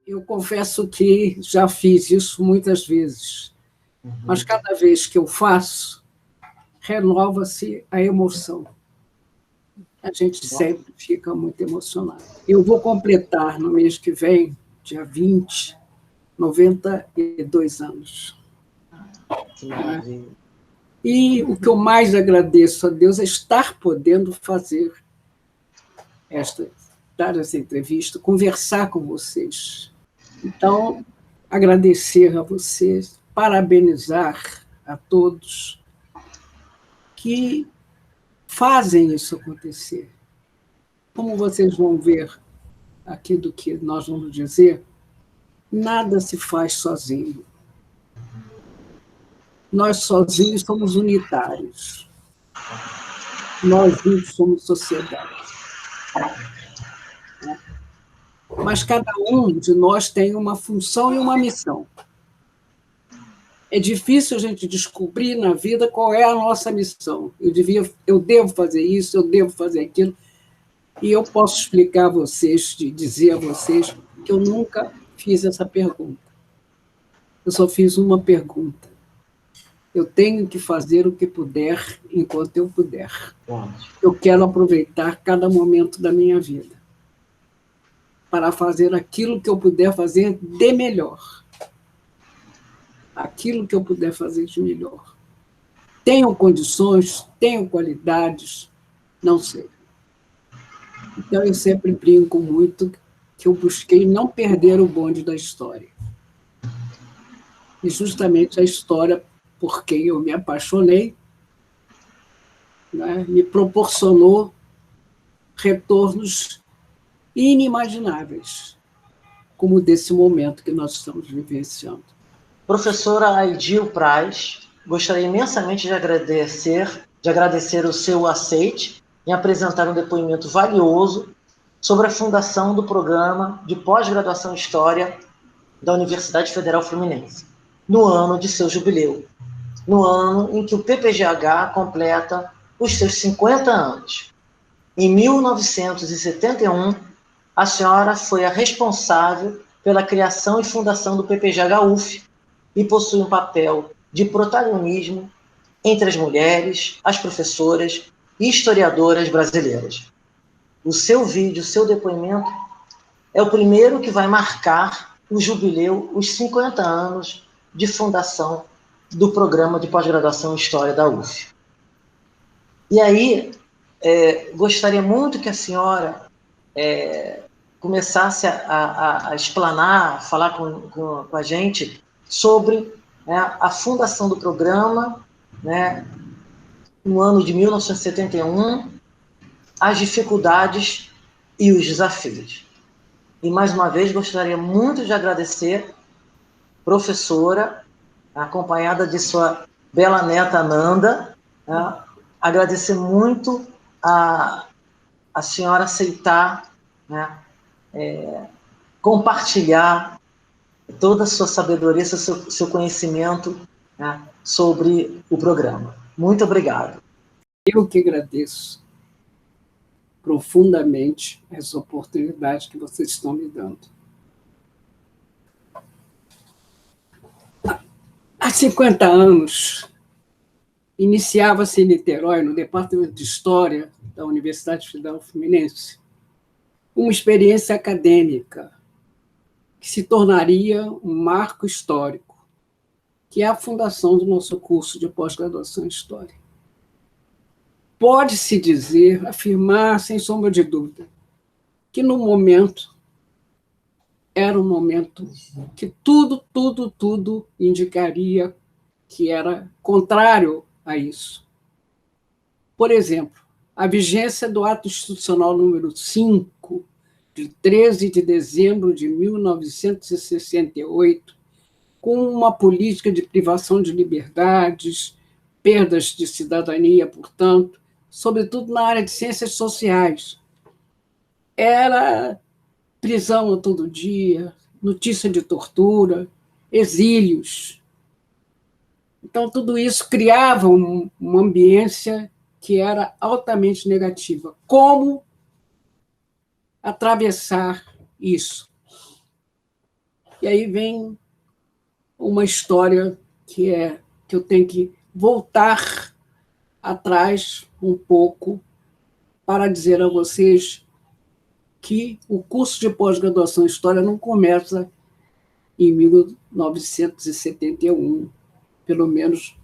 Eu confesso que já fiz isso muitas vezes, mas cada vez que eu faço, renova-se a emoção. A gente sempre fica muito emocionado. Eu vou completar no mês que vem, dia 20, 92 anos. Que maravilha. E o que eu mais agradeço a Deus é estar podendo dar essa entrevista, conversar com vocês. Então, agradecer a vocês, parabenizar a todos que fazem isso acontecer. Como vocês vão ver aqui do que nós vamos dizer, nada se faz sozinho. Nós sozinhos somos unitários. Nós juntos somos sociedade. Mas cada um de nós tem uma função e uma missão. É difícil a gente descobrir na vida qual é a nossa missão. Eu devo fazer isso, eu devo fazer aquilo. E eu posso explicar a vocês, dizer a vocês, que eu nunca fiz essa pergunta. Eu só fiz uma pergunta. Eu tenho que fazer o que puder, enquanto eu puder. Eu quero aproveitar cada momento da minha vida para fazer aquilo que eu puder fazer de melhor. Aquilo que eu puder fazer de melhor. Tenho condições, tenho qualidades, não sei. Então, eu sempre brinco muito que eu busquei não perder o bonde da história. E justamente a história, por quem eu me apaixonei, né, me proporcionou retornos inimagináveis, como desse momento que nós estamos vivenciando. Professora Aidil Praz, gostaria imensamente de agradecer o seu aceite em apresentar um depoimento valioso sobre a fundação do programa de pós-graduação em História da Universidade Federal Fluminense, no ano de seu jubileu, no ano em que o PPGH completa os seus 50 anos. Em 1971, a senhora foi a responsável pela criação e fundação do PPGH-UF e possui um papel de protagonismo entre as mulheres, as professoras e historiadoras brasileiras. O seu vídeo, o seu depoimento, é o primeiro que vai marcar o jubileu, os 50 anos de fundação do programa de pós-graduação em História da UF. E aí, gostaria muito que a senhora começasse a explanar, a falar com a gente sobre, né, a fundação do programa, né, no ano de 1971, as dificuldades e os desafios. E, mais uma vez, gostaria muito de agradecer, professora, acompanhada de sua bela neta Nanda, né, agradecer muito a senhora aceitar, né, compartilhar toda a sua sabedoria, seu conhecimento, né, sobre o programa. Muito obrigado. Eu que agradeço profundamente essa oportunidade que vocês estão me dando. Há 50 anos, iniciava-se em Niterói, no Departamento de História da Universidade Federal Fluminense, uma experiência acadêmica que se tornaria um marco histórico, que é a fundação do nosso curso de pós-graduação em História. Pode-se dizer, afirmar, sem sombra de dúvida, que no momento era um momento que tudo indicaria que era contrário a isso. Por exemplo, a vigência do Ato Institucional número 5, de 13 de dezembro de 1968, com uma política de privação de liberdades, perdas de cidadania, portanto, sobretudo na área de ciências sociais. Era prisão a todo dia, notícia de tortura, exílios. Então, tudo isso criava uma ambiência que era altamente negativa. Como atravessar isso? E aí vem uma história que eu tenho que voltar atrás um pouco para dizer a vocês que o curso de pós-graduação em História não começa em 1971, pelo menos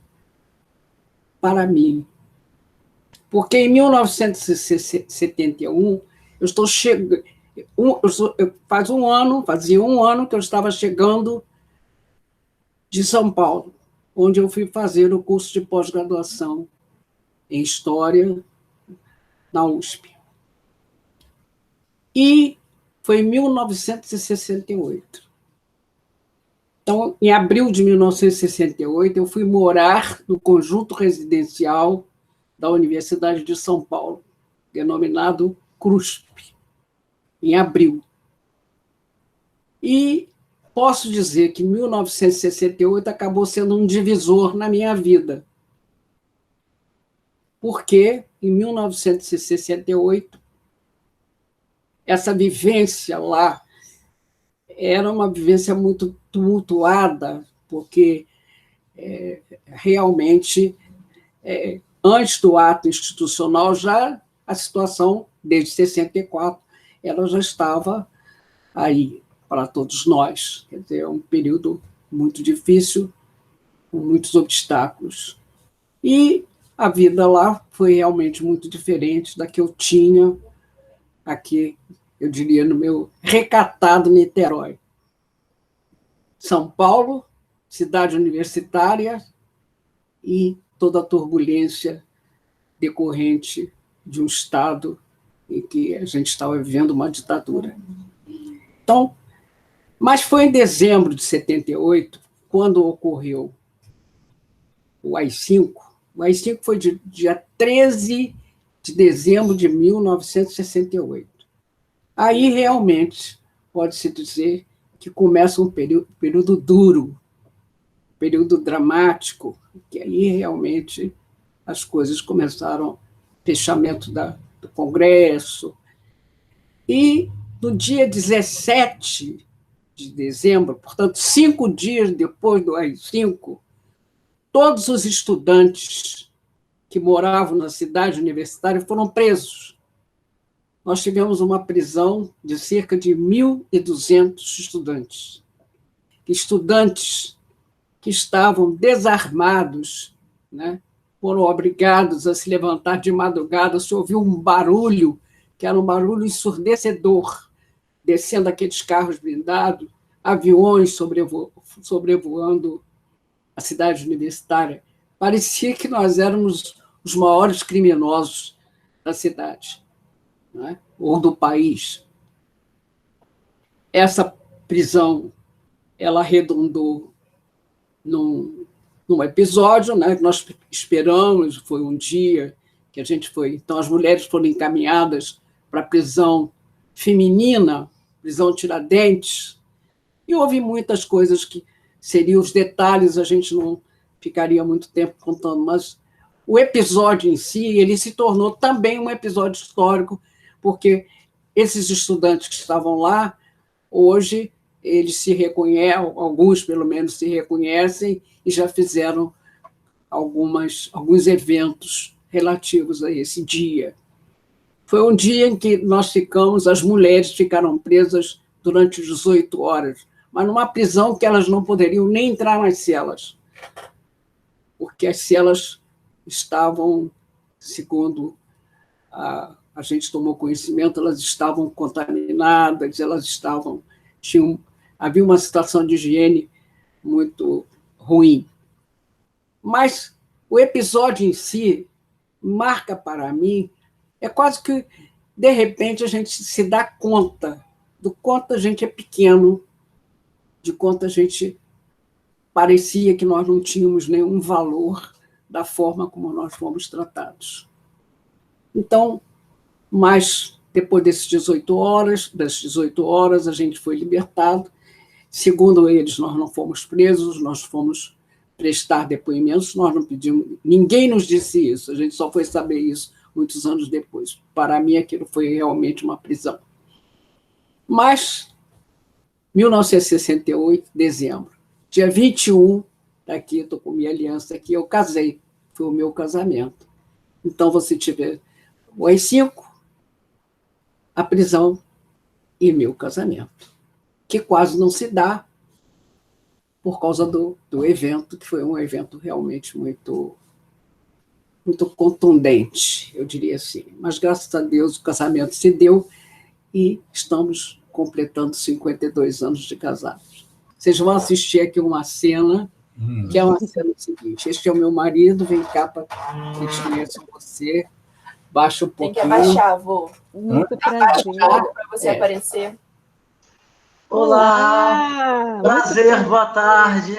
para mim. Porque em 1971, eu estou chegando. Fazia um ano que eu estava chegando de São Paulo, onde eu fui fazer o curso de pós-graduação em História na USP. E foi em 1968. Então, em abril de 1968, eu fui morar no conjunto residencial da Universidade de São Paulo, denominado CRUSP, em abril. E posso dizer que 1968 acabou sendo um divisor na minha vida, porque em 1968 essa vivência lá era uma vivência muito tumultuada, porque realmente, antes do ato institucional, já a situação, desde 64, ela já estava aí para todos nós. Quer dizer, é um período muito difícil, com muitos obstáculos. E a vida lá foi realmente muito diferente da que eu tinha aqui, eu diria, no meu recatado Niterói. São Paulo, cidade universitária, e toda a turbulência decorrente de um Estado em que a gente estava vivendo uma ditadura. Então, mas foi em dezembro de 78, quando ocorreu o AI-5. O AI-5 foi dia 13 de dezembro de 1968. Aí, realmente, pode-se dizer que começa um período duro, período dramático, que aí realmente as coisas começaram, fechamento do Congresso. E no dia 17 de dezembro, portanto, 5 dias depois do AI-5, todos os estudantes que moravam na cidade universitária foram presos. Nós tivemos uma prisão de cerca de 1.200 estudantes. Estudantes que estavam desarmados, né, foram obrigados a se levantar de madrugada, se ouviu um barulho, que era um barulho ensurdecedor, descendo aqueles carros blindados, aviões sobrevoando a cidade universitária. Parecia que nós éramos os maiores criminosos da cidade, né, ou do país. Essa prisão, ela arredondou num episódio, né, que nós esperamos, foi um dia que a gente foi... Então, as mulheres foram encaminhadas para a prisão feminina, prisão Tiradentes, e houve muitas coisas que seriam os detalhes, a gente não ficaria muito tempo contando, mas o episódio em si, ele se tornou também um episódio histórico, porque esses estudantes que estavam lá, hoje, eles se reconhecem, alguns pelo menos se reconhecem, e já fizeram alguns eventos relativos a esse dia. Foi um dia em que as mulheres ficaram presas durante 18 horas, mas numa prisão que elas não poderiam nem entrar nas celas, porque as celas estavam, segundo a gente tomou conhecimento, elas estavam contaminadas, havia uma situação de higiene muito ruim. Mas o episódio em si marca para mim, é quase que, de repente, a gente se dá conta do quanto a gente é pequeno, de quanto a gente parecia que nós não tínhamos nenhum valor da forma como nós fomos tratados. Então, mas depois das 18 horas, a gente foi libertado. Segundo eles, nós não fomos presos, nós fomos prestar depoimentos, nós não pedimos, ninguém nos disse isso, a gente só foi saber isso muitos anos depois. Para mim, aquilo foi realmente uma prisão. Mas 1968, dezembro. Dia 21, aqui, estou com minha aliança aqui, eu casei, foi o meu casamento. Então, você tiver o AI-5, a prisão e meu casamento, que quase não se dá por causa do evento, que foi um evento realmente muito contundente, eu diria assim. Mas, graças a Deus, o casamento se deu e estamos completando 52 anos de casados. Vocês vão assistir aqui uma cena, que é uma cena seguinte. Este é o meu marido, vem cá para que eles conheçam você. Baixa um pouquinho. Tem que abaixar, vô. Muito prazer. Para você aparecer. Olá! Prazer, boa tarde.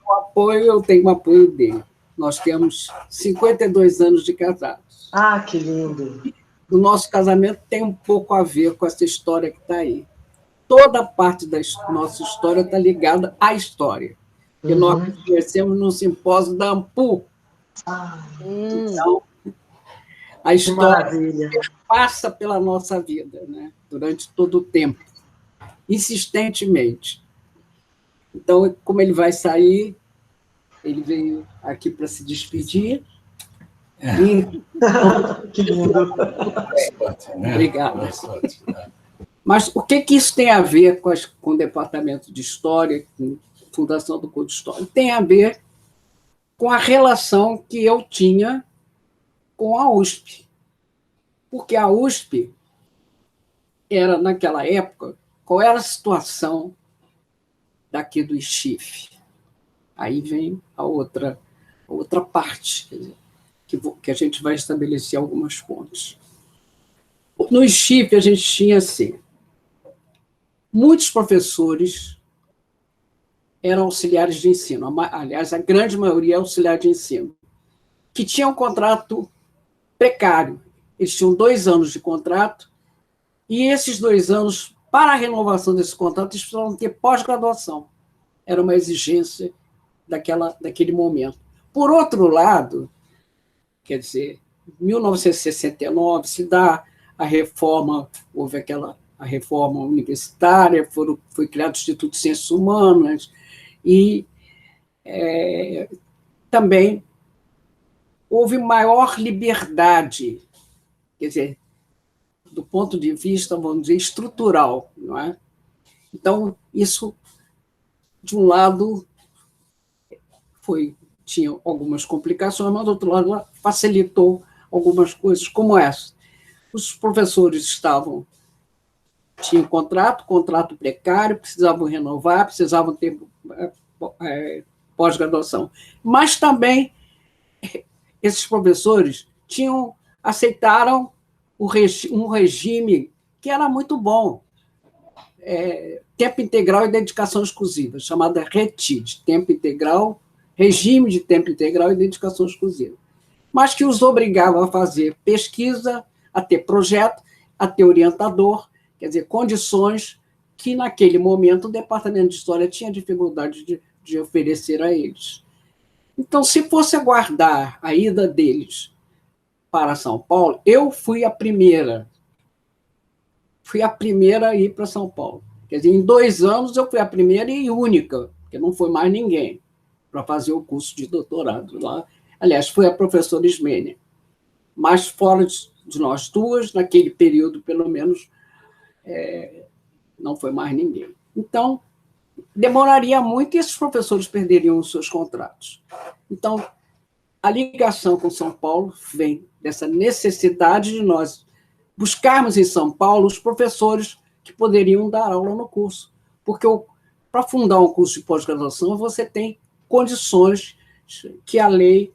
O apoio, eu tenho o apoio dele. Nós temos 52 anos de casados. Ah, que lindo! O nosso casamento tem um pouco a ver com essa história que está aí. Toda parte da nossa história está ligada à história. Que nós conhecemos no simpósio da AMPU. Então, a história passa pela nossa vida, né? Durante todo o tempo, insistentemente. Então, como ele vai sair, ele veio aqui para se despedir. Que lindo! Obrigada. Mas o que isso tem a ver com o Departamento de História, com a Fundação do Curso de História? Tem a ver com a relação que eu tinha com a USP. Porque a USP era, naquela época, qual era a situação daqui do Recife? Aí vem a outra parte, quer dizer, que a gente vai estabelecer algumas pontes. No Recife, a gente tinha, assim, muitos professores eram auxiliares de ensino, aliás, a grande maioria é auxiliar de ensino, que tinham um contrato precário. Eles tinham 2 anos de contrato, e esses 2 anos, para a renovação desse contrato, eles precisavam ter pós-graduação. Era uma exigência daquele momento. Por outro lado, quer dizer, em 1969 se dá a reforma, houve a reforma universitária, foi criado o Instituto de Ciências Humanas, e também houve maior liberdade, quer dizer, do ponto de vista, vamos dizer, estrutural, não é? Então, isso, de um lado, tinha algumas complicações, mas, do outro lado, facilitou algumas coisas como essa. Os professores tinham contrato precário, precisavam renovar, precisavam ter pós-graduação. Mas também esses professores aceitaram um regime que era muito bom, tempo integral e dedicação exclusiva, chamada RETID, regime de tempo integral e dedicação exclusiva, mas que os obrigava a fazer pesquisa, a ter projeto, a ter orientador, quer dizer, condições que, naquele momento, o Departamento de História tinha dificuldade de oferecer a eles. Então, se fosse aguardar a ida deles para São Paulo, eu fui a primeira a ir para São Paulo. Quer dizer, em 2 anos eu fui a primeira e única, porque não foi mais ninguém para fazer o curso de doutorado lá. Aliás, foi a professora Ismênia. Mas fora de nós duas, naquele período, pelo menos, não foi mais ninguém. Então, demoraria muito e esses professores perderiam os seus contratos. Então, a ligação com São Paulo vem dessa necessidade de nós buscarmos em São Paulo os professores que poderiam dar aula no curso. Porque para fundar um curso de pós-graduação, você tem condições que a lei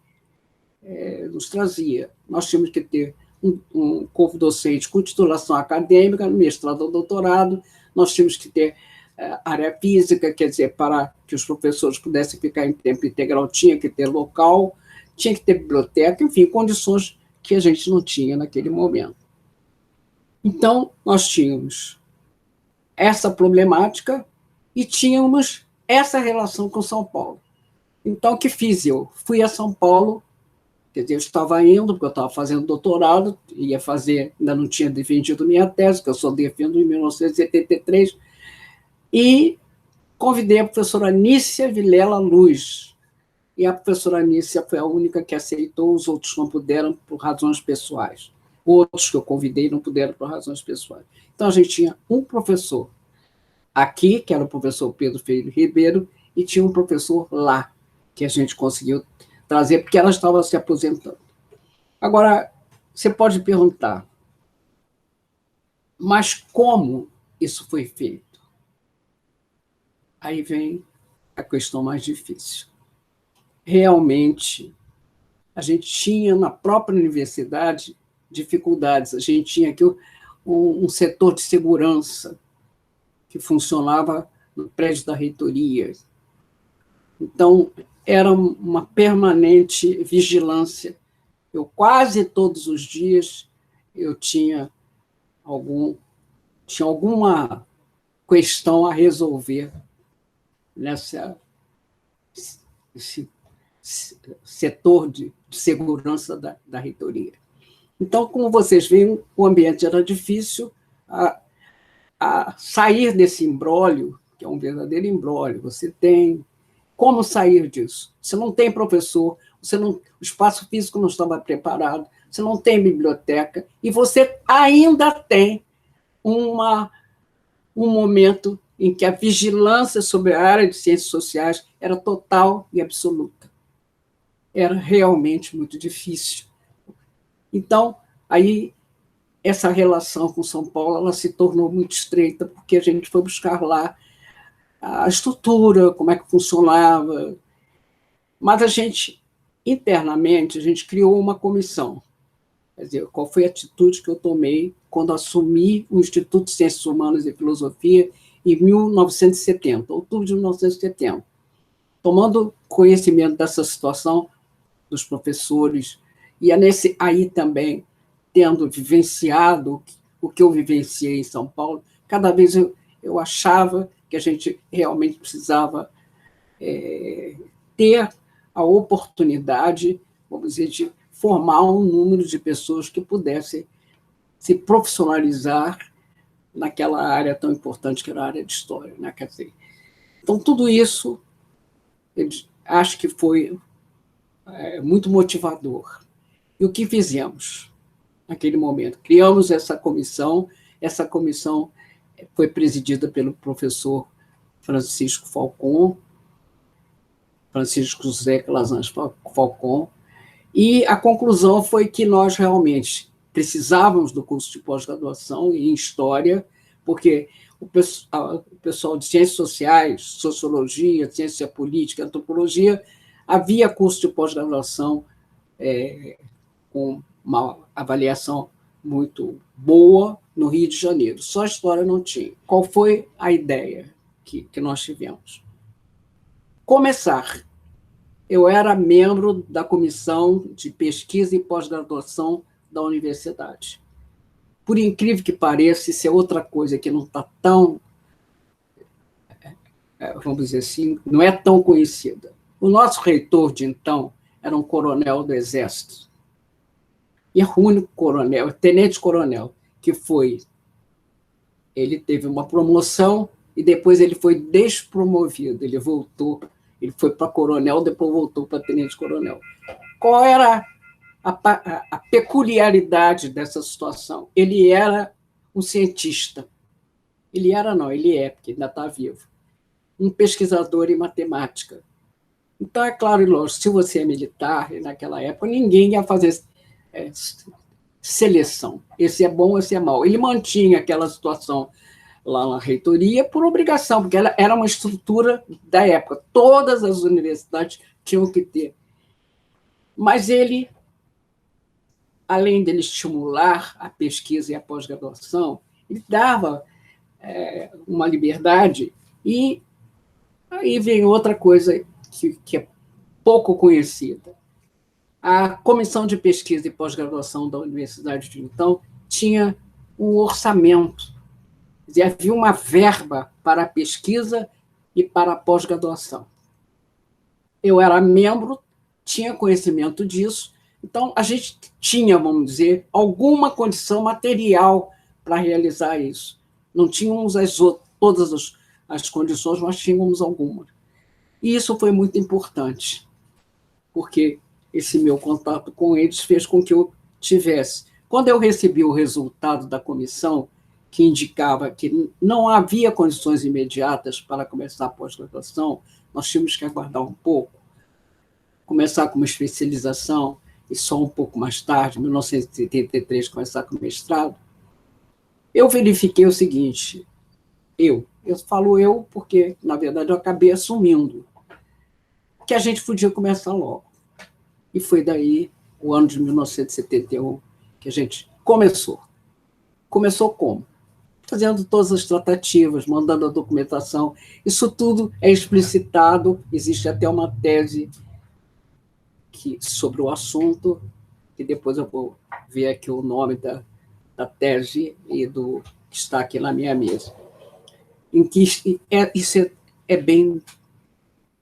nos trazia. Nós tínhamos que ter um corpo docente com titulação acadêmica, mestrado ou doutorado, nós tínhamos que ter área física, quer dizer, para que os professores pudessem ficar em tempo integral, tinha que ter local, tinha que ter biblioteca, enfim, condições que a gente não tinha naquele momento. Então, nós tínhamos essa problemática e tínhamos essa relação com São Paulo. Então, o que fiz eu? Fui a São Paulo, quer dizer, eu estava indo, porque eu estava fazendo doutorado, ainda não tinha defendido minha tese, que eu só defendo em 1973, E convidei a professora Nícia Vilela Luz, e a professora Nícia foi a única que aceitou, os outros não puderam por razões pessoais. Outros que eu convidei não puderam por razões pessoais. Então, a gente tinha um professor aqui, que era o professor Pedro Freire Ribeiro, e tinha um professor lá, que a gente conseguiu trazer, porque ela estava se aposentando. Agora, você pode perguntar, mas como isso foi feito? Aí vem a questão mais difícil. Realmente, a gente tinha na própria universidade dificuldades. A gente tinha aqui um setor de segurança que funcionava no prédio da reitoria. Então, era uma permanente vigilância. Eu quase todos os dias eu tinha alguma questão a resolver nesse setor de segurança da reitoria. Então, como vocês veem, o ambiente era difícil, a sair desse imbróglio, que é um verdadeiro imbróglio. Você tem como sair disso? Você não tem professor, o espaço físico não estava preparado, você não tem biblioteca, e você ainda tem um momento em que a vigilância sobre a área de ciências sociais era total e absoluta. Era realmente muito difícil. Então, aí, essa relação com São Paulo ela se tornou muito estreita, porque a gente foi buscar lá a estrutura, como é que funcionava. Mas a gente, internamente, a gente criou uma comissão. Quer dizer, qual foi a atitude que eu tomei quando assumi o Instituto de Ciências Humanas e Filosofia em 1970, outubro de 1970. Tomando conhecimento dessa situação dos professores, e aí também, tendo vivenciado o que eu vivenciei em São Paulo, cada vez eu achava que a gente realmente precisava ter a oportunidade, vamos dizer, de formar um número de pessoas que pudessem se profissionalizar naquela área tão importante que era a área de história. Né? Quer dizer, então, tudo isso, eu acho que foi muito motivador. E o que fizemos naquele momento? Criamos essa comissão foi presidida pelo professor Francisco José Calazans Falcon, e a conclusão foi que nós realmente precisávamos do curso de pós-graduação em História, porque o pessoal de Ciências Sociais, Sociologia, Ciência Política, Antropologia, havia curso de pós-graduação com uma avaliação muito boa no Rio de Janeiro. Só a História não tinha. Qual foi a ideia que nós tivemos? Começar. Eu era membro da Comissão de Pesquisa e Pós-Graduação da universidade. Por incrível que pareça, isso é outra coisa que não está tão, vamos dizer assim, não é tão conhecida. O nosso reitor de então era um coronel do Exército. E o único coronel, tenente-coronel, que foi. Ele teve uma promoção e depois ele foi despromovido. Ele voltou, ele foi para coronel, depois voltou para tenente-coronel. Qual era a peculiaridade dessa situação? Ele era um cientista. Ele é, porque ainda está vivo. Um pesquisador em matemática. Então, é claro e lógico, se você é militar, naquela época, ninguém ia fazer seleção. Esse é bom, esse é mau. Ele mantinha aquela situação lá na reitoria por obrigação, porque ela era uma estrutura da época. Todas as universidades tinham que ter. Mas ele, além dele estimular a pesquisa e a pós-graduação, ele dava uma liberdade. E aí vem outra coisa que é pouco conhecida. A Comissão de Pesquisa e Pós-Graduação da Universidade de então tinha um orçamento, havia uma verba para a pesquisa e para a pós-graduação. Eu era membro, tinha conhecimento disso, então a gente tinha, vamos dizer, alguma condição material para realizar isso. Não tínhamos todas as condições, nós tínhamos algumas. E isso foi muito importante, porque esse meu contato com eles fez com que eu tivesse. Quando eu recebi o resultado da comissão, que indicava que não havia condições imediatas para começar a pós-graduação, nós tínhamos que aguardar um pouco, começar com uma especialização, e só um pouco mais tarde, em 1973, começar com o mestrado. Eu verifiquei o seguinte, eu falo eu porque, na verdade, eu acabei assumindo que a gente podia começar logo. E foi daí, o ano de 1971, que a gente começou. Começou como? Fazendo todas as tratativas, mandando a documentação. Isso tudo é explicitado, existe até uma tese sobre o assunto, que depois eu vou ver aqui o nome da tese e que está aqui na minha mesa, em que isso é bem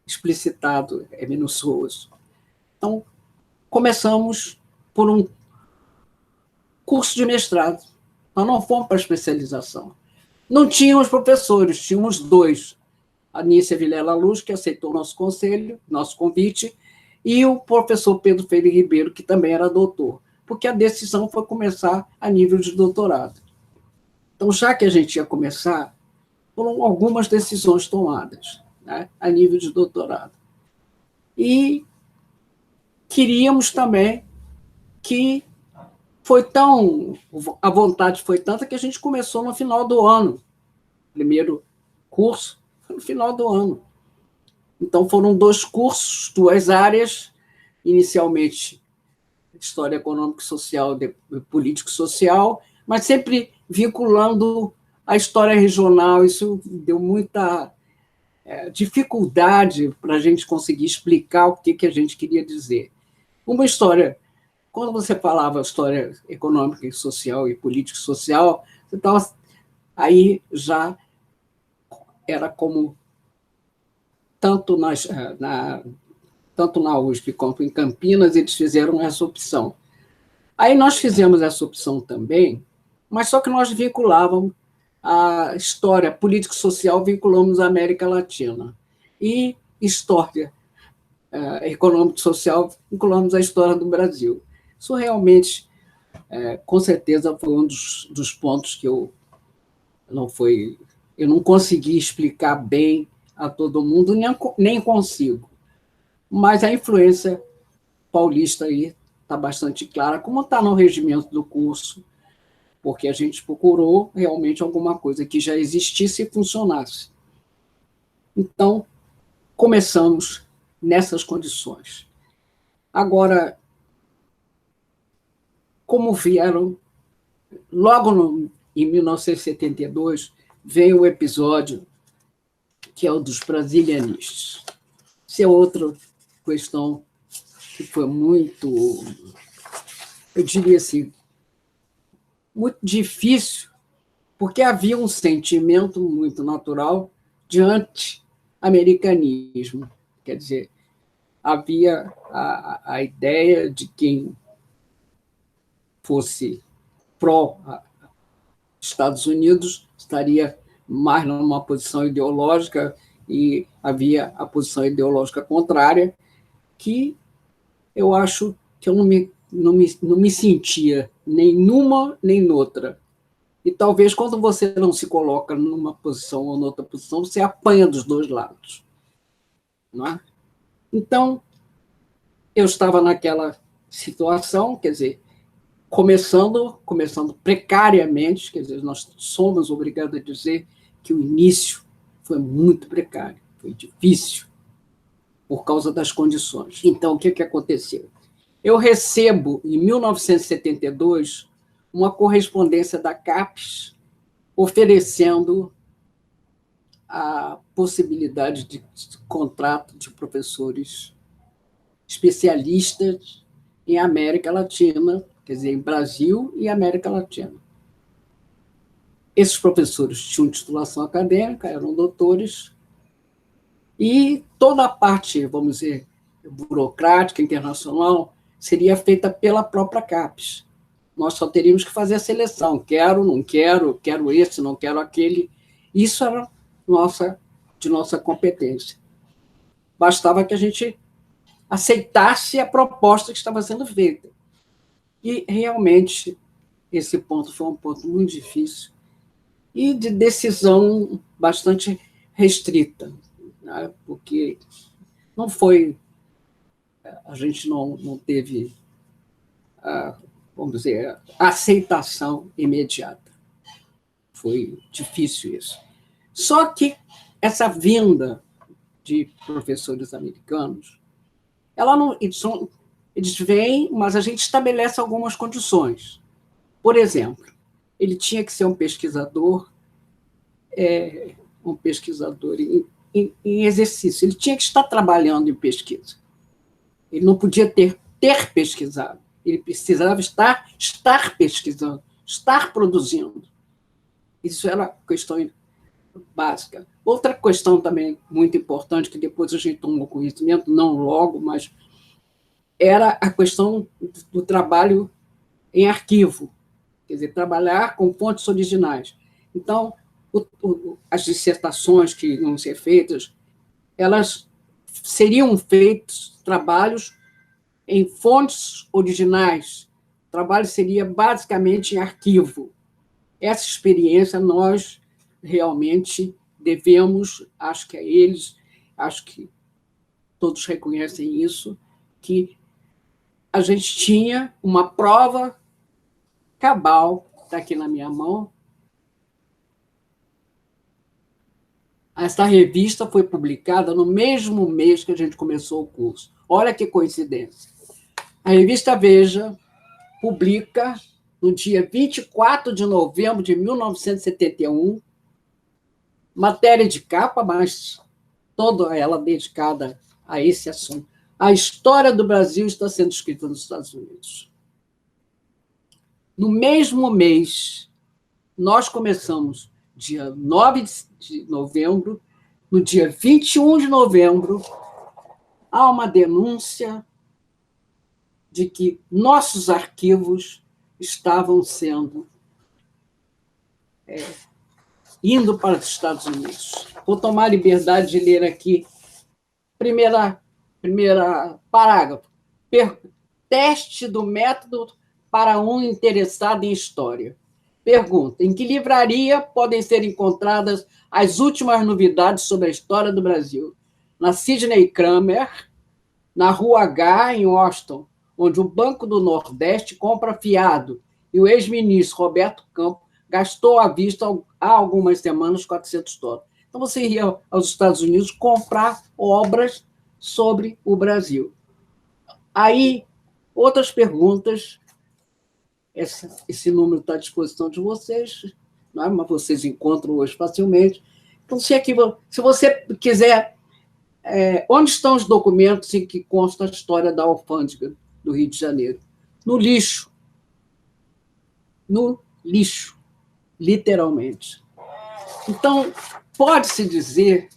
explicitado, é minucioso. Então, começamos por um curso de mestrado. Nós não fomos para a especialização. Não tínhamos professores, tínhamos 2. A Nícia Vilela Luz, que aceitou nosso conselho, nosso convite, e o professor Pedro Freire Ribeiro, que também era doutor, porque a decisão foi começar a nível de doutorado. Então, já que a gente ia começar, foram algumas decisões tomadas, né, a nível de doutorado. E queríamos também que a vontade foi tanta que a gente começou no final do ano. O primeiro curso foi no final do ano. Então, foram 2 cursos, 2 áreas, inicialmente História Econômica e Social, Político e Social, mas sempre vinculando a história regional. Isso deu muita dificuldade para a gente conseguir explicar o que a gente queria dizer. Uma história, quando você falava história econômica e social e política e social, você estava aí já era como tanto na USP quanto em Campinas, eles fizeram essa opção. Aí nós fizemos essa opção também, mas só que nós vinculávamos a história político-social, vinculamos a América Latina. E história econômico-social, vinculamos a história do Brasil. Isso realmente, com certeza, foi um dos pontos que eu não consegui explicar bem a todo mundo, nem consigo. Mas a influência paulista aí está bastante clara, como está no regimento do curso, porque a gente procurou realmente alguma coisa que já existisse e funcionasse. Então, começamos nessas condições. Agora, como vieram, logo em 1972, veio o episódio que é o dos brasilianistas. Isso é outra questão que foi muito, eu diria assim, muito difícil, porque havia um sentimento muito natural de anti-americanismo. Quer dizer, havia a ideia de quem fosse pró-Estados Unidos estaria mais numa posição ideológica, e havia a posição ideológica contrária, que eu acho que eu não me sentia nem numa nem noutra. E talvez quando você não se coloca numa posição ou noutra posição, você apanha dos 2 lados. Não é? Então, eu estava naquela situação, quer dizer, começando precariamente, quer dizer, nós somos obrigados a dizer que o início foi muito precário, foi difícil, por causa das condições. Então, o que aconteceu? Eu recebo, em 1972, uma correspondência da CAPES oferecendo a possibilidade de contrato de professores especialistas em América Latina, quer dizer, em Brasil e América Latina. Esses professores tinham titulação acadêmica, eram doutores, e toda a parte, vamos dizer, burocrática, internacional, seria feita pela própria CAPES. Nós só teríamos que fazer a seleção, quero, não quero, quero esse, não quero aquele. Isso era de nossa competência. Bastava que a gente aceitasse a proposta que estava sendo feita. E, realmente, esse ponto foi um ponto muito difícil e de decisão bastante restrita, né? Porque não foi, a gente não teve, vamos dizer, aceitação imediata. Foi difícil isso. Só que essa vinda de professores americanos, eles vêm, mas a gente estabelece algumas condições. Por exemplo, ele tinha que ser um pesquisador em exercício. Ele tinha que estar trabalhando em pesquisa. Ele não podia ter pesquisado. Ele precisava estar pesquisando, estar produzindo. Isso era a questão básica. Outra questão também muito importante, que depois a gente tomou conhecimento, não logo, mas era a questão do trabalho em arquivo, quer dizer, trabalhar com fontes originais. Então, as dissertações que iam ser feitas, elas seriam feitos trabalhos em fontes originais. O trabalho seria basicamente em arquivo. Essa experiência nós realmente devemos, acho que a eles, acho que todos reconhecem isso, que a gente tinha uma prova cabal, está aqui na minha mão. Essa revista foi publicada no mesmo mês que a gente começou o curso. Olha que coincidência. A revista Veja publica, no dia 24 de novembro de 1971, matéria de capa, mas toda ela dedicada a esse assunto. A história do Brasil está sendo escrita nos Estados Unidos. No mesmo mês, nós começamos, dia 9 de novembro, no dia 21 de novembro, há uma denúncia de que nossos arquivos estavam sendo indo para os Estados Unidos. Vou tomar a liberdade de ler aqui, primeira parágrafo. Teste do método para um interessado em história. Pergunta: em que livraria podem ser encontradas as últimas novidades sobre a história do Brasil? Na Sidney Kramer, na Rua H, em Washington, onde o Banco do Nordeste compra fiado e o ex-ministro Roberto Campos gastou à vista há algumas semanas $400. Então, você iria aos Estados Unidos comprar obras sobre o Brasil. Aí, outras perguntas. Esse número está à disposição de vocês, não é? Mas vocês encontram hoje facilmente. Então, se você quiser, onde estão os documentos em que consta a história da alfândega do Rio de Janeiro? No lixo. No lixo, literalmente. Então, pode-se dizer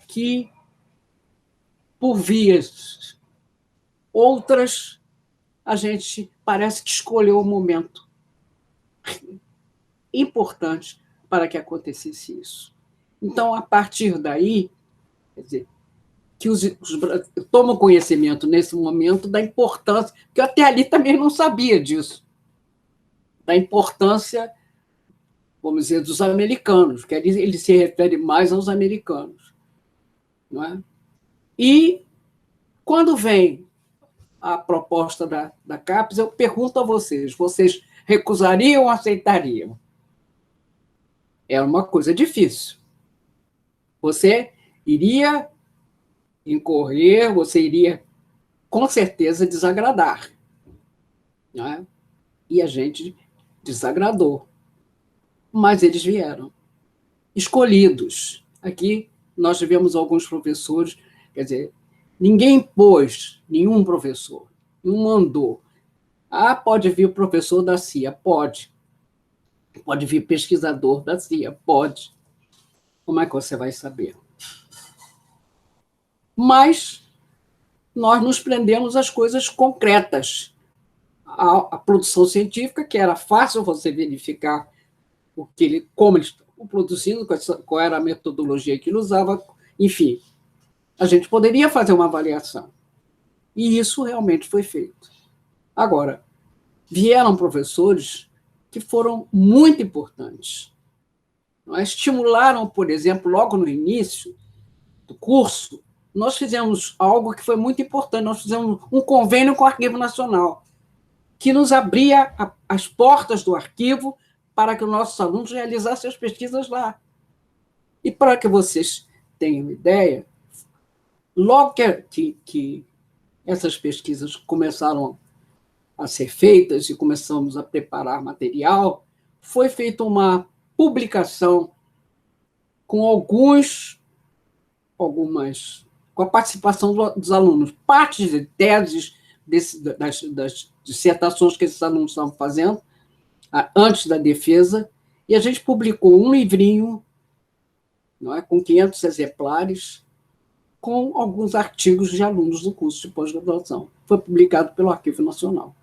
que, por vias outras, a gente parece que escolheu o momento importante para que acontecesse isso. Então, a partir daí, quer dizer, que eu tomo conhecimento nesse momento da importância, que eu até ali também não sabia disso, da importância, vamos dizer, dos americanos, que ele se refere mais aos americanos. Não é? E, quando vem a proposta da CAPES, eu pergunto a vocês recusariam ou aceitariam? É uma coisa difícil. Você iria incorrer, você iria, com certeza, desagradar. Não é? E a gente desagradou. Mas eles vieram, escolhidos. Aqui nós tivemos alguns professores, quer dizer, ninguém impôs, nenhum professor, não mandou. Pode vir o professor da CIA? Pode. Pode vir pesquisador da CIA? Pode. Como é que você vai saber? Mas nós nos prendemos às coisas concretas. A produção científica, que era fácil você verificar como eles produzindo, qual era a metodologia que ele usava, enfim, a gente poderia fazer uma avaliação. E isso realmente foi feito. Agora, vieram professores que foram muito importantes. Estimularam, por exemplo, logo no início do curso, nós fizemos algo que foi muito importante, nós fizemos um convênio com o Arquivo Nacional, que nos abria as portas do arquivo para que os nossos alunos realizassem as pesquisas lá. E para que vocês tenham ideia, logo que essas pesquisas começaram a ser feitas e começamos a preparar material, foi feita uma publicação com com a participação dos alunos, partes de teses das dissertações que esses alunos estavam fazendo antes da defesa, e a gente publicou um livrinho, não é, com 500 exemplares, com alguns artigos de alunos do curso de pós-graduação. Foi publicado pelo Arquivo Nacional.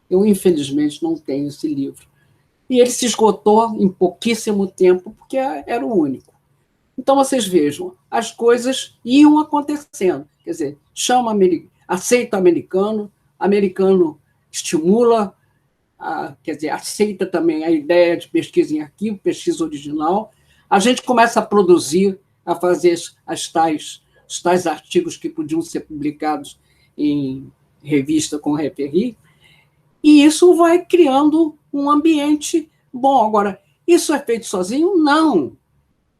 Eu, infelizmente, não tenho esse livro. E ele se esgotou em pouquíssimo tempo, porque era o único. Então, vocês vejam, as coisas iam acontecendo. Quer dizer, aceita o americano estimula, quer dizer, aceita também a ideia de pesquisa em arquivo, pesquisa original. A gente começa a produzir, a fazer os tais artigos que podiam ser publicados em revista com referir, e isso vai criando um ambiente bom. Agora, isso é feito sozinho? Não.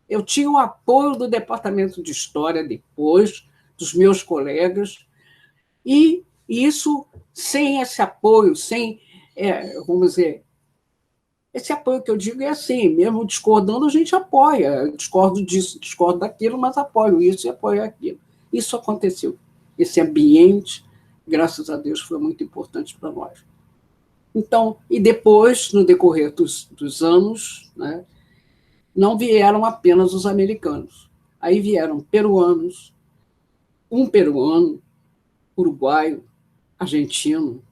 Eu tinha o apoio do Departamento de História depois, dos meus colegas, e isso, sem esse apoio, vamos dizer, esse apoio que eu digo é assim, mesmo discordando, a gente apoia. Eu discordo disso, discordo daquilo, mas apoio isso e apoio aquilo. Isso aconteceu. Esse ambiente, graças a Deus, foi muito importante para nós. Então, e depois, no decorrer dos anos, né, não vieram apenas os americanos. Aí vieram peruanos, um peruano, uruguaio, argentino,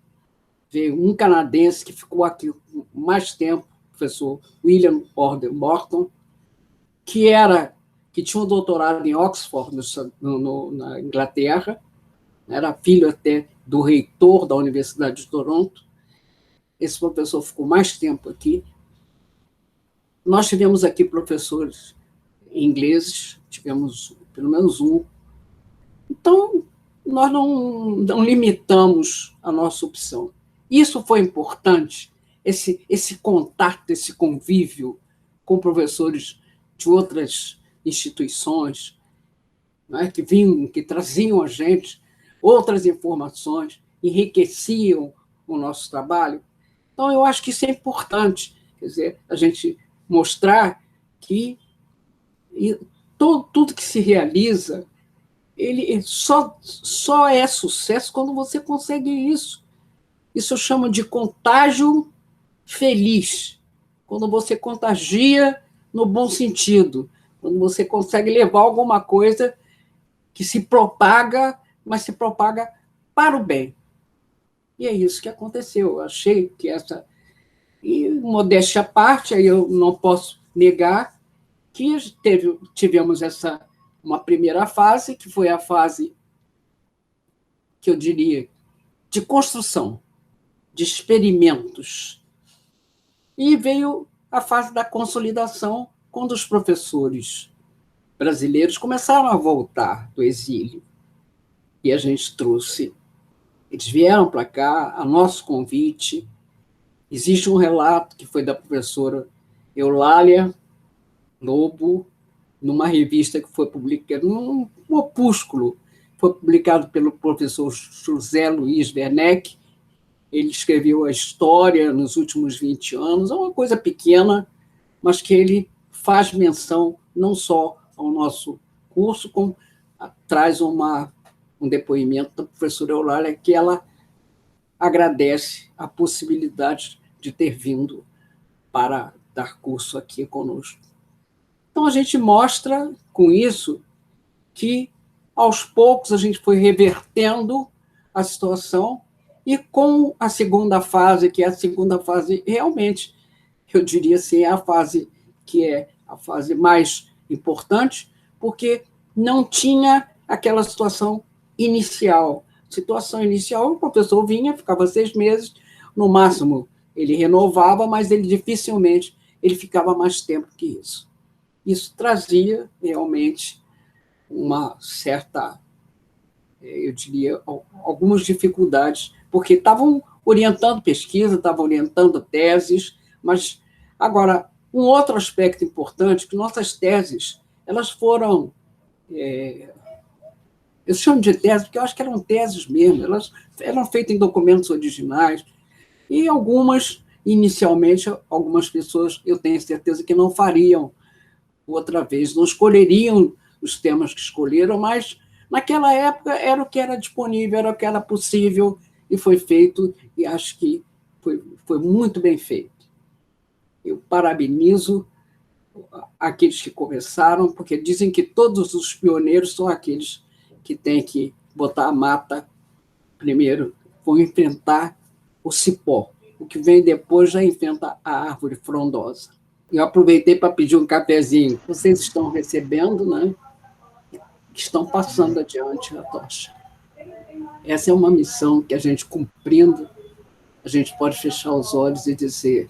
veio um canadense que ficou aqui mais tempo, o professor William Orden Morton, que tinha um doutorado em Oxford, na Inglaterra, era filho até do reitor da Universidade de Toronto. Esse professor ficou mais tempo aqui. Nós tivemos aqui professores ingleses, tivemos pelo menos um. Então, nós não limitamos a nossa opção. Isso foi importante, esse contato, esse convívio com professores de outras instituições, né, que vinham, que traziam a gente outras informações, enriqueciam o nosso trabalho. Então, eu acho que isso é importante, quer dizer, a gente mostrar que tudo que se realiza, ele só é sucesso quando você consegue isso. Isso eu chamo de contágio feliz, quando você contagia no bom sentido, quando você consegue levar alguma coisa que se propaga, mas se propaga para o bem. E é isso que aconteceu. Eu achei que E, modéstia à parte, aí eu não posso negar que tivemos uma primeira fase, que foi a fase, que eu diria, de construção, de experimentos. E veio a fase da consolidação, quando os professores brasileiros começaram a voltar do exílio. E a gente trouxe, eles vieram para cá, a nosso convite. Existe um relato que foi da professora Eulália Lobo, numa revista que foi publicada, num opúsculo, foi publicado pelo professor José Luiz Werneck. Ele escreveu a história nos últimos 20 anos, é uma coisa pequena, mas que ele faz menção não só ao nosso curso, como traz um depoimento da professora Eulália, que ela agradece a possibilidade de ter vindo para dar curso aqui conosco. Então, a gente mostra, com isso, que, aos poucos, a gente foi revertendo a situação, e com a segunda fase, que é a segunda fase, realmente, eu diria assim, é a fase que é a fase mais importante, porque não tinha aquela situação inicial. Situação inicial, o professor vinha, ficava 6 meses, no máximo ele renovava, mas ele dificilmente ele ficava mais tempo que isso. Isso trazia realmente uma certa, eu diria, algumas dificuldades, porque estavam orientando pesquisa, estavam orientando teses, mas, agora, um outro aspecto importante, que nossas teses, elas foram, eu chamo de tese, porque eu acho que eram teses mesmo, elas eram feitas em documentos originais, e algumas, inicialmente, algumas pessoas, eu tenho certeza que não fariam outra vez, não escolheriam os temas que escolheram, mas naquela época era o que era disponível, era o que era possível, e foi feito, e acho que foi muito bem feito. Eu parabenizo aqueles que começaram, porque dizem que todos os pioneiros são aqueles que têm que botar a mata primeiro, vão enfrentar o cipó. O que vem depois já enfrenta a árvore frondosa. Eu aproveitei para pedir um cafezinho. Vocês estão recebendo, né? Estão passando adiante a tocha. Essa é uma missão que a gente cumprindo, a gente pode fechar os olhos e dizer: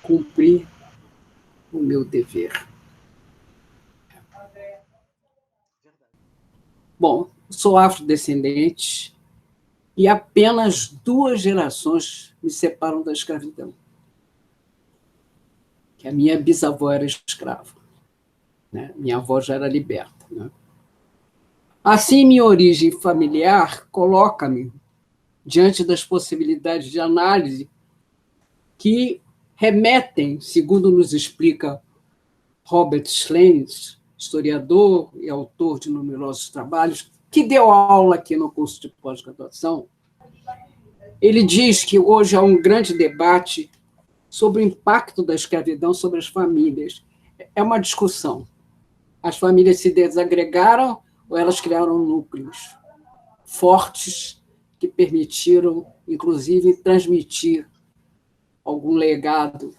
cumprir o meu dever. Bom, sou afrodescendente e apenas 2 gerações me separam da escravidão. Que a minha bisavó era escrava, né? Minha avó já era liberta, né? Assim, minha origem familiar coloca-me diante das possibilidades de análise que remetem, segundo nos explica Robert Schleins, historiador e autor de numerosos trabalhos, que deu aula aqui no curso de pós-graduação. Ele diz que hoje há um grande debate sobre o impacto da escravidão sobre as famílias. É uma discussão. As famílias se desagregaram ou elas criaram núcleos fortes que permitiram, inclusive, transmitir algum legado.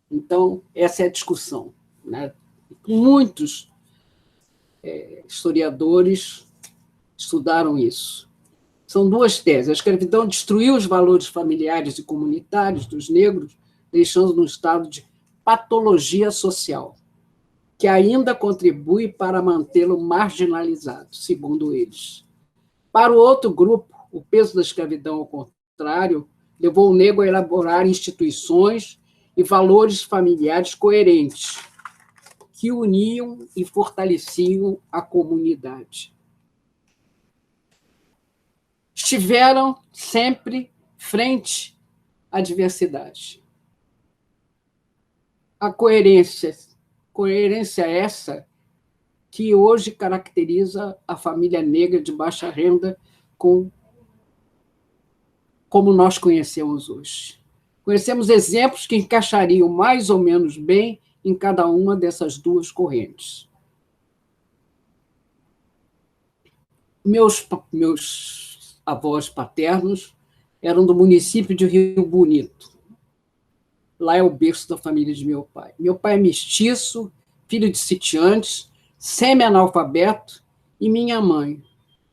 Então, essa é a discussão, né? Muitos historiadores estudaram isso. São 2 teses. A escravidão destruiu os valores familiares e comunitários dos negros, deixando no estado de patologia social, que ainda contribui para mantê-lo marginalizado, segundo eles. Para o outro grupo, o peso da escravidão, ao contrário, levou o negro a elaborar instituições e valores familiares coerentes, que uniam e fortaleciam a comunidade. Estiveram sempre frente à diversidade. A coerência essa que hoje caracteriza a família negra de baixa renda como nós conhecemos hoje. Conhecemos exemplos que encaixariam mais ou menos bem em cada uma dessas 2 correntes. Meus avós paternos eram do município de Rio Bonito. Lá é o berço da família de meu pai. Meu pai é mestiço, filho de sitiantes, semi-analfabeto, e minha mãe,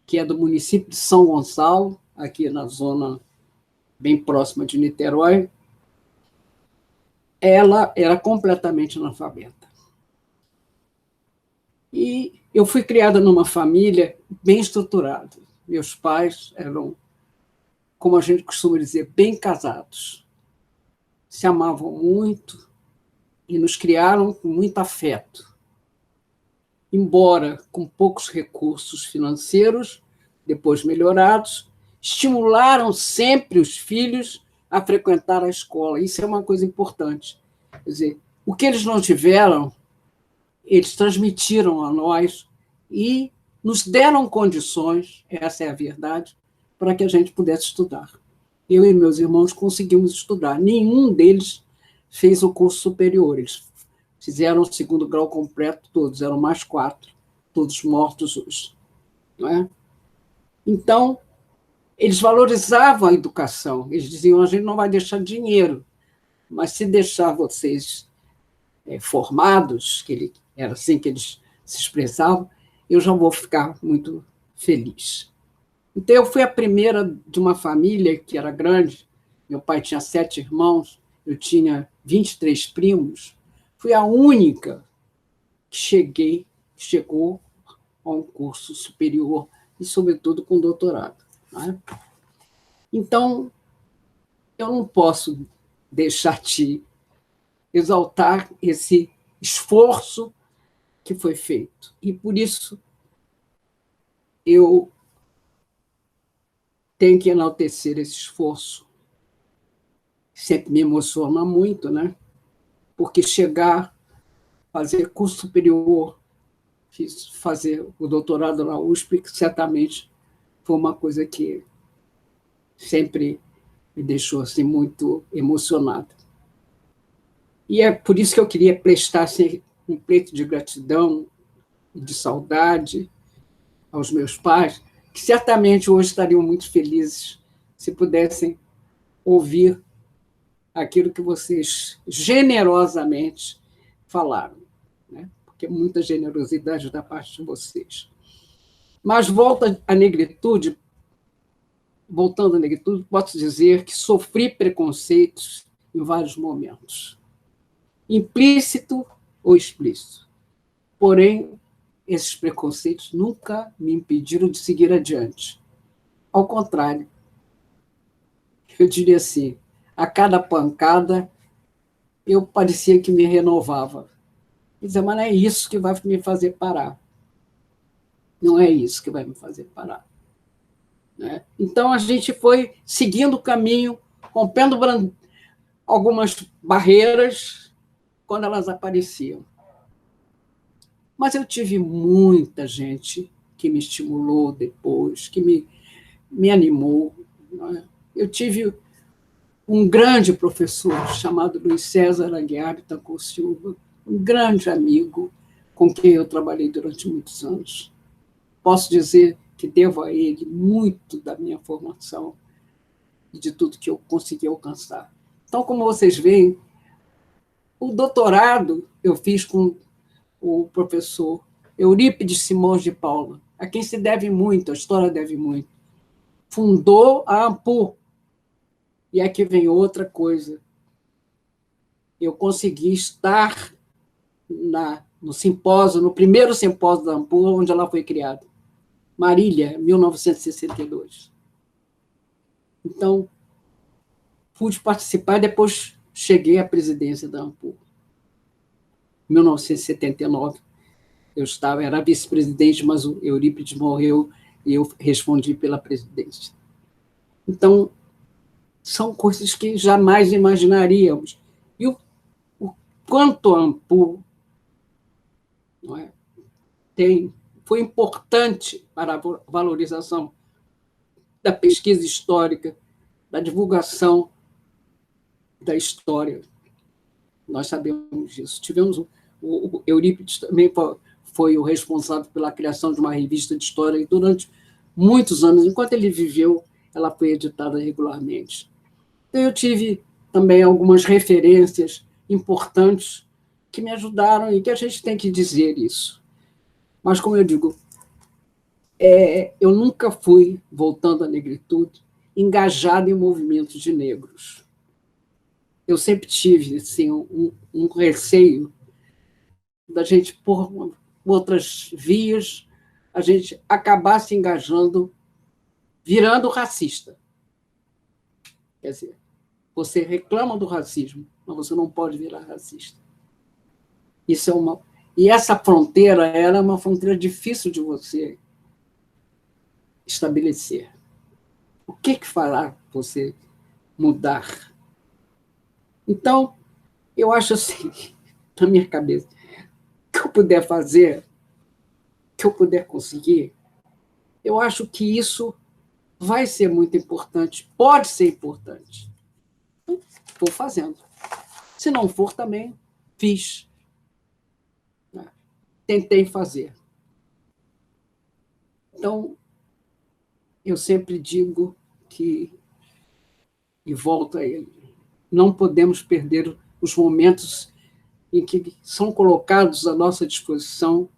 que é do município de São Gonçalo, aqui na zona bem próxima de Niterói, ela era completamente analfabeta. E eu fui criada numa família bem estruturada. Meus pais eram, como a gente costuma dizer, bem casados. Se amavam muito e nos criaram com muito afeto. Embora com poucos recursos financeiros, depois melhorados, estimularam sempre os filhos a frequentar a escola. Isso é uma coisa importante. Quer dizer, o que eles não tiveram, eles transmitiram a nós e nos deram condições, essa é a verdade, para que a gente pudesse estudar. Eu e meus irmãos conseguimos estudar. Nenhum deles fez o curso superior. Eles fizeram o 2º grau completo, todos, eram mais 4, todos mortos hoje. Não é? Então, eles valorizavam a educação. Eles diziam: a gente não vai deixar dinheiro, mas se deixar vocês formados, que era assim que eles se expressavam, eu já vou ficar muito feliz. Então, eu fui a primeira de uma família que era grande. Meu pai tinha 7 irmãos, eu tinha 23 primos. Fui a única que chegou a um curso superior e, sobretudo, com doutorado. Né? Então, eu não posso deixar de exaltar esse esforço que foi feito. E, por isso, eu tenho que enaltecer esse esforço. Sempre me emociona muito, né? Porque chegar, fazer curso superior, fazer o doutorado na USP, certamente foi uma coisa que sempre me deixou assim, muito emocionada. E é por isso que eu queria prestar assim, um pleito de gratidão e de saudade aos meus pais, que certamente hoje estariam muito felizes se pudessem ouvir aquilo que vocês generosamente falaram, né? Porque muita generosidade da parte de vocês. Mas voltando à negritude, posso dizer que sofri preconceitos em vários momentos, implícito ou explícito. Porém, esses preconceitos nunca me impediram de seguir adiante. Ao contrário, eu diria assim, a cada pancada eu parecia que me renovava. Mas não é isso que vai me fazer parar. Não é isso que vai me fazer parar. Né? Então, a gente foi seguindo o caminho, rompendo algumas barreiras quando elas apareciam. Mas eu tive muita gente que me estimulou depois, que me animou. Né? Eu tive um grande professor chamado Luiz César Aguiar Bittencourt Silva, um grande amigo com quem eu trabalhei durante muitos anos. Posso dizer que devo a ele muito da minha formação e de tudo que eu consegui alcançar. Então, como vocês veem, o doutorado eu fiz com o professor Eurípides Simões de Paula, a quem se deve muito, a história deve muito. Fundou a AMPU. E aqui vem outra coisa. Eu consegui estar no simpósio, no primeiro simpósio da AMPU, onde ela foi criada. Marília, 1962. Então, pude participar e depois cheguei à presidência da AMPU. Em 1979, eu era vice-presidente, mas o Eurípides morreu e eu respondi pela presidência. Então, são coisas que jamais imaginaríamos. E o quanto a AMPU não é, foi importante para a valorização da pesquisa histórica, da divulgação da história. Nós sabemos disso. Tivemos o Eurípides também foi o responsável pela criação de uma revista de história e durante muitos anos, enquanto ele viveu, ela foi editada regularmente. Então, eu tive também algumas referências importantes que me ajudaram e que a gente tem que dizer isso. Mas, como eu digo, eu nunca fui, voltando à negritude, engajada em movimentos de negros. Eu sempre tive assim, um receio da gente, por outras vias, a gente acabar se engajando, virando racista. Quer dizer, você reclama do racismo, mas você não pode virar racista. Isso é E essa fronteira era uma fronteira difícil de você estabelecer. O que falar você mudar? Então, eu acho assim, na minha cabeça, o que eu puder fazer, o que eu puder conseguir, eu acho que isso vai ser muito importante, pode ser importante. Estou fazendo. Se não for, também fiz. Tentei fazer. Então, eu sempre digo que, e volto a ele, não podemos perder os momentos em que são colocados à nossa disposição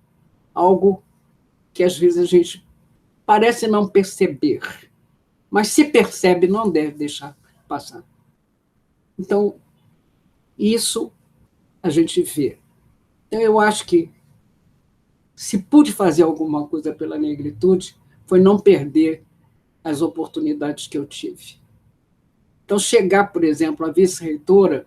algo que às vezes a gente parece não perceber, mas se percebe, não deve deixar passar. Então, isso a gente vê. Então, eu acho que se pude fazer alguma coisa pela negritude, foi não perder as oportunidades que eu tive. Então, chegar, por exemplo, a vice-reitora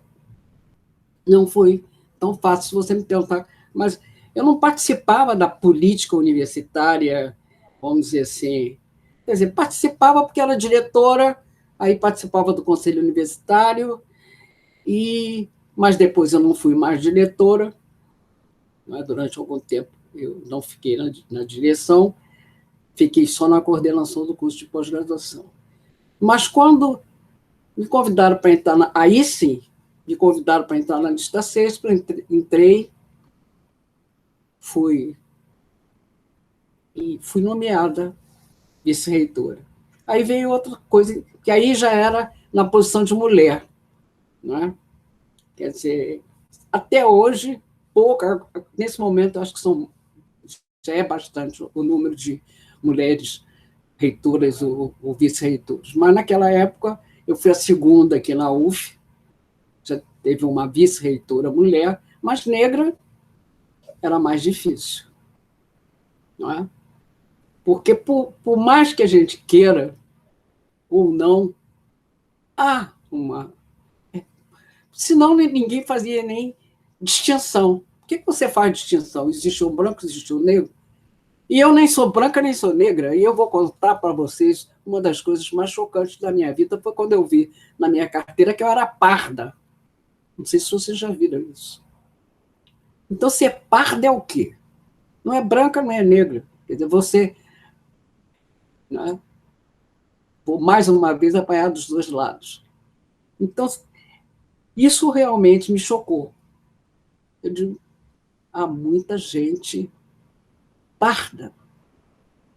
não foi tão fácil, se você me perguntar, mas eu não participava da política universitária, vamos dizer assim. Quer dizer, participava porque era diretora, aí participava do conselho universitário, mas depois eu não fui mais diretora, né, durante algum tempo eu não fiquei na direção, fiquei só na coordenação do curso de pós-graduação. Mas quando me convidaram para entrar, aí sim, me convidaram para entrar na lista 6, entrei, fui nomeada vice-reitora. Aí veio outra coisa, que aí já era na posição de mulher, né? Quer dizer, até hoje, pouca, nesse momento, acho que já é bastante o número de mulheres reitoras ou vice-reitoras. Mas, naquela época, eu fui a segunda aqui na UF, já teve uma vice-reitora mulher, mas negra era mais difícil. Não é? Porque, por mais que a gente queira ou não, há uma... Senão, ninguém fazia nem distinção. Por que você faz distinção? Existe o branco, existe o negro? E eu nem sou branca, nem sou negra. E eu vou contar para vocês uma das coisas mais chocantes da minha vida foi quando eu vi na minha carteira que eu era parda. Não sei se vocês já viram isso. Então, ser parda é o quê? Não é branca, não é negra. Quer dizer, você, né, vou mais uma vez apanhar dos dois lados. Então, isso realmente me chocou. Eu digo, há muita gente parda,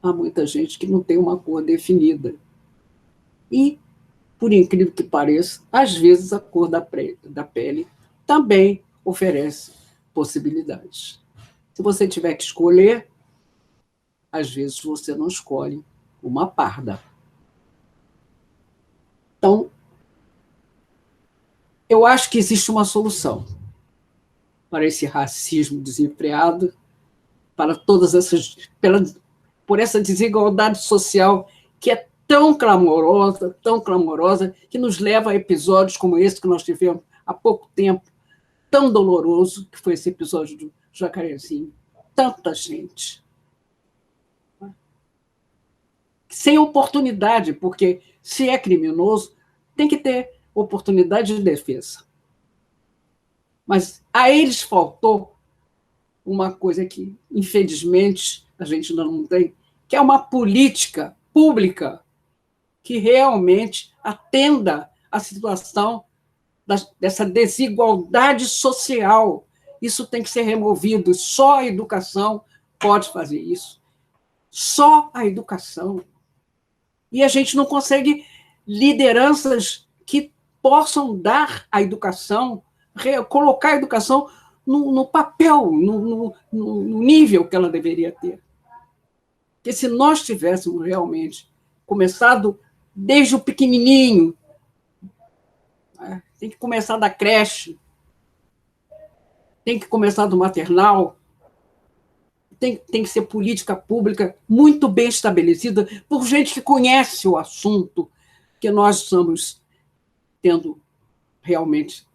há muita gente que não tem uma cor definida. E, por incrível que pareça, às vezes a cor da pele também oferece possibilidades. Se você tiver que escolher, às vezes você não escolhe uma parda. Então, eu acho que existe uma solução para esse racismo desenfreado, para todas essas, por essa desigualdade social que é tão clamorosa, que nos leva a episódios como esse que nós tivemos há pouco tempo, tão doloroso, que foi esse episódio do Jacarezinho. Tanta gente. Sem oportunidade, porque se é criminoso, tem que ter oportunidade de defesa. Mas a eles faltou uma coisa que, infelizmente, a gente ainda não tem, que é uma política pública que realmente atenda à situação dessa desigualdade social. Isso tem que ser removido. Só a educação pode fazer isso. Só a educação. E a gente não consegue lideranças que possam dar a educação, colocar a educação no papel, no nível que ela deveria ter. Porque se nós tivéssemos realmente começado desde o pequenininho, tem que começar da creche, tem que começar do maternal, tem que ser política pública muito bem estabelecida por gente que conhece o assunto, que nós estamos tendo realmente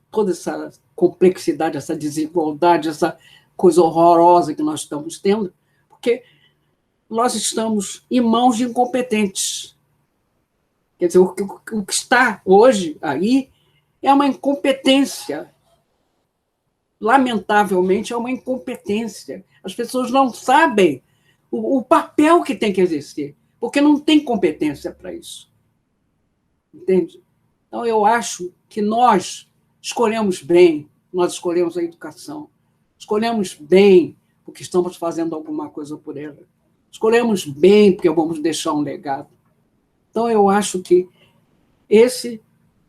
toda essa complexidade, essa desigualdade, essa coisa horrorosa que nós estamos tendo, porque nós estamos em mãos de incompetentes. Quer dizer, o que está hoje aí é uma incompetência. Lamentavelmente, é uma incompetência. As pessoas não sabem o papel que tem que exercer, porque não tem competência para isso. Entende? Então, eu acho que nós escolhemos bem, nós escolhemos a educação, escolhemos bem porque estamos fazendo alguma coisa por ela, escolhemos bem porque vamos deixar um legado. Então, eu acho que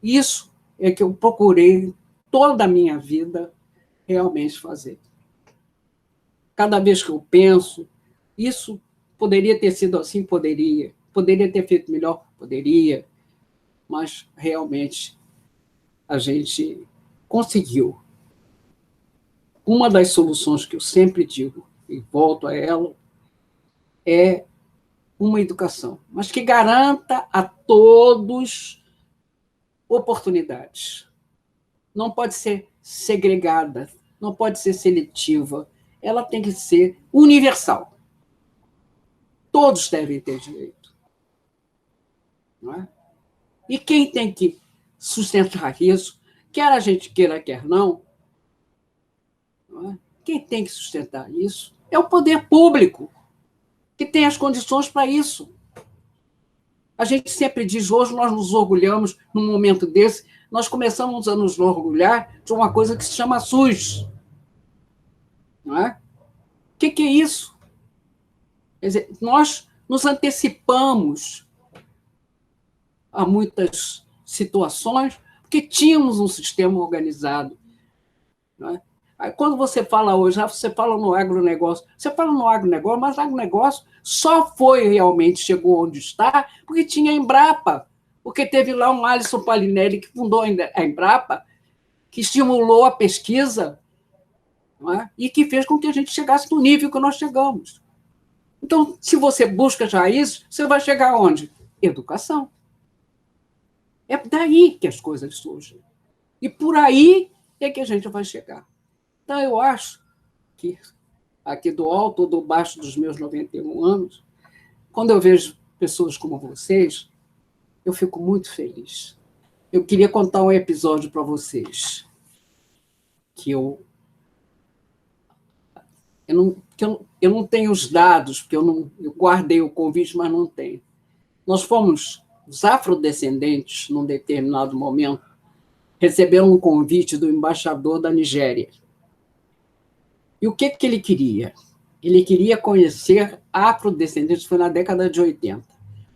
isso é que eu procurei toda a minha vida realmente fazer. Cada vez que eu penso, isso poderia ter sido assim? Poderia. Poderia ter feito melhor? Poderia. Mas, realmente, a gente conseguiu. Uma das soluções que eu sempre digo, e volto a ela, é uma educação, mas que garanta a todos oportunidades. Não pode ser segregada, não pode ser seletiva, ela tem que ser universal. Todos devem ter direito. Não é? E quem tem que sustentar isso, quer a gente queira, quer não é? Quem tem que sustentar isso é o poder público, que tem as condições para isso. A gente sempre diz, hoje nós nos orgulhamos, num momento desse, nós começamos a nos orgulhar de uma coisa que se chama SUS. Não é? O que é isso? Quer dizer, nós nos antecipamos a muitas situações porque tínhamos um sistema organizado. Não é? Aí, quando você fala hoje, você fala no agronegócio, mas o agronegócio só foi realmente, chegou onde está, porque tinha a Embrapa, porque teve lá um Alisson Palinelli que fundou a Embrapa, que estimulou a pesquisa, não é? E que fez com que a gente chegasse no nível que nós chegamos. Então, se você busca já isso, você vai chegar aonde? Educação. É daí que as coisas surgem. E por aí é que a gente vai chegar. Então, eu acho que, aqui do alto ou do baixo dos meus 91 anos, quando eu vejo pessoas como vocês, eu fico muito feliz. Eu queria contar um episódio para vocês, que eu não tenho os dados, porque eu guardei o convite, mas não tenho. Nós fomos, os afrodescendentes, num determinado momento, receberam um convite do embaixador da Nigéria. E o que ele queria? Ele queria conhecer afrodescendentes, foi na década de 80,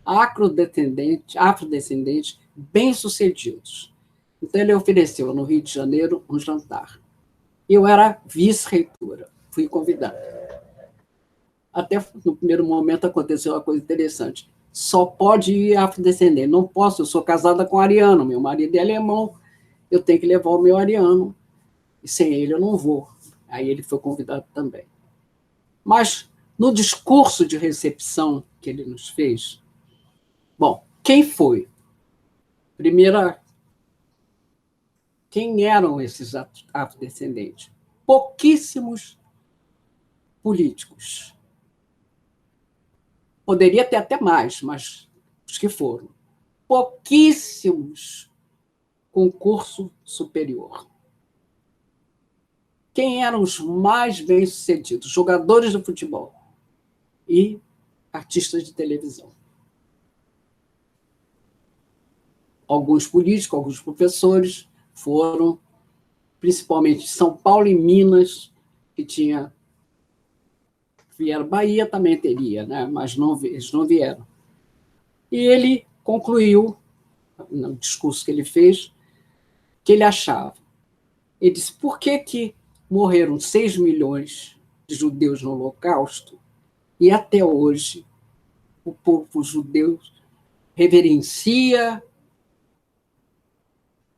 afrodescendentes bem-sucedidos. Então, ele ofereceu, no Rio de Janeiro, um jantar. Eu era vice-reitora, fui convidada. Até no primeiro momento aconteceu uma coisa interessante. Só pode ir afrodescendente. Não posso, eu sou casada com ariano, meu marido é alemão, eu tenho que levar o meu ariano, e sem ele eu não vou. Aí ele foi convidado também. Mas, no discurso de recepção que ele nos fez, bom, quem foi? Primeira, quem eram esses afrodescendentes? Pouquíssimos políticos. Poderia ter até mais, mas os que foram. Pouquíssimos concurso superior. Quem eram os mais bem-sucedidos? Jogadores de futebol e artistas de televisão. Alguns políticos, alguns professores foram, principalmente São Paulo e Minas, que tinha... Vieram, Bahia também teria, né? Mas eles não vieram. E ele concluiu, no discurso que ele fez, que ele achava. Ele disse, por que morreram 6 milhões de judeus no Holocausto e até hoje o povo judeu reverencia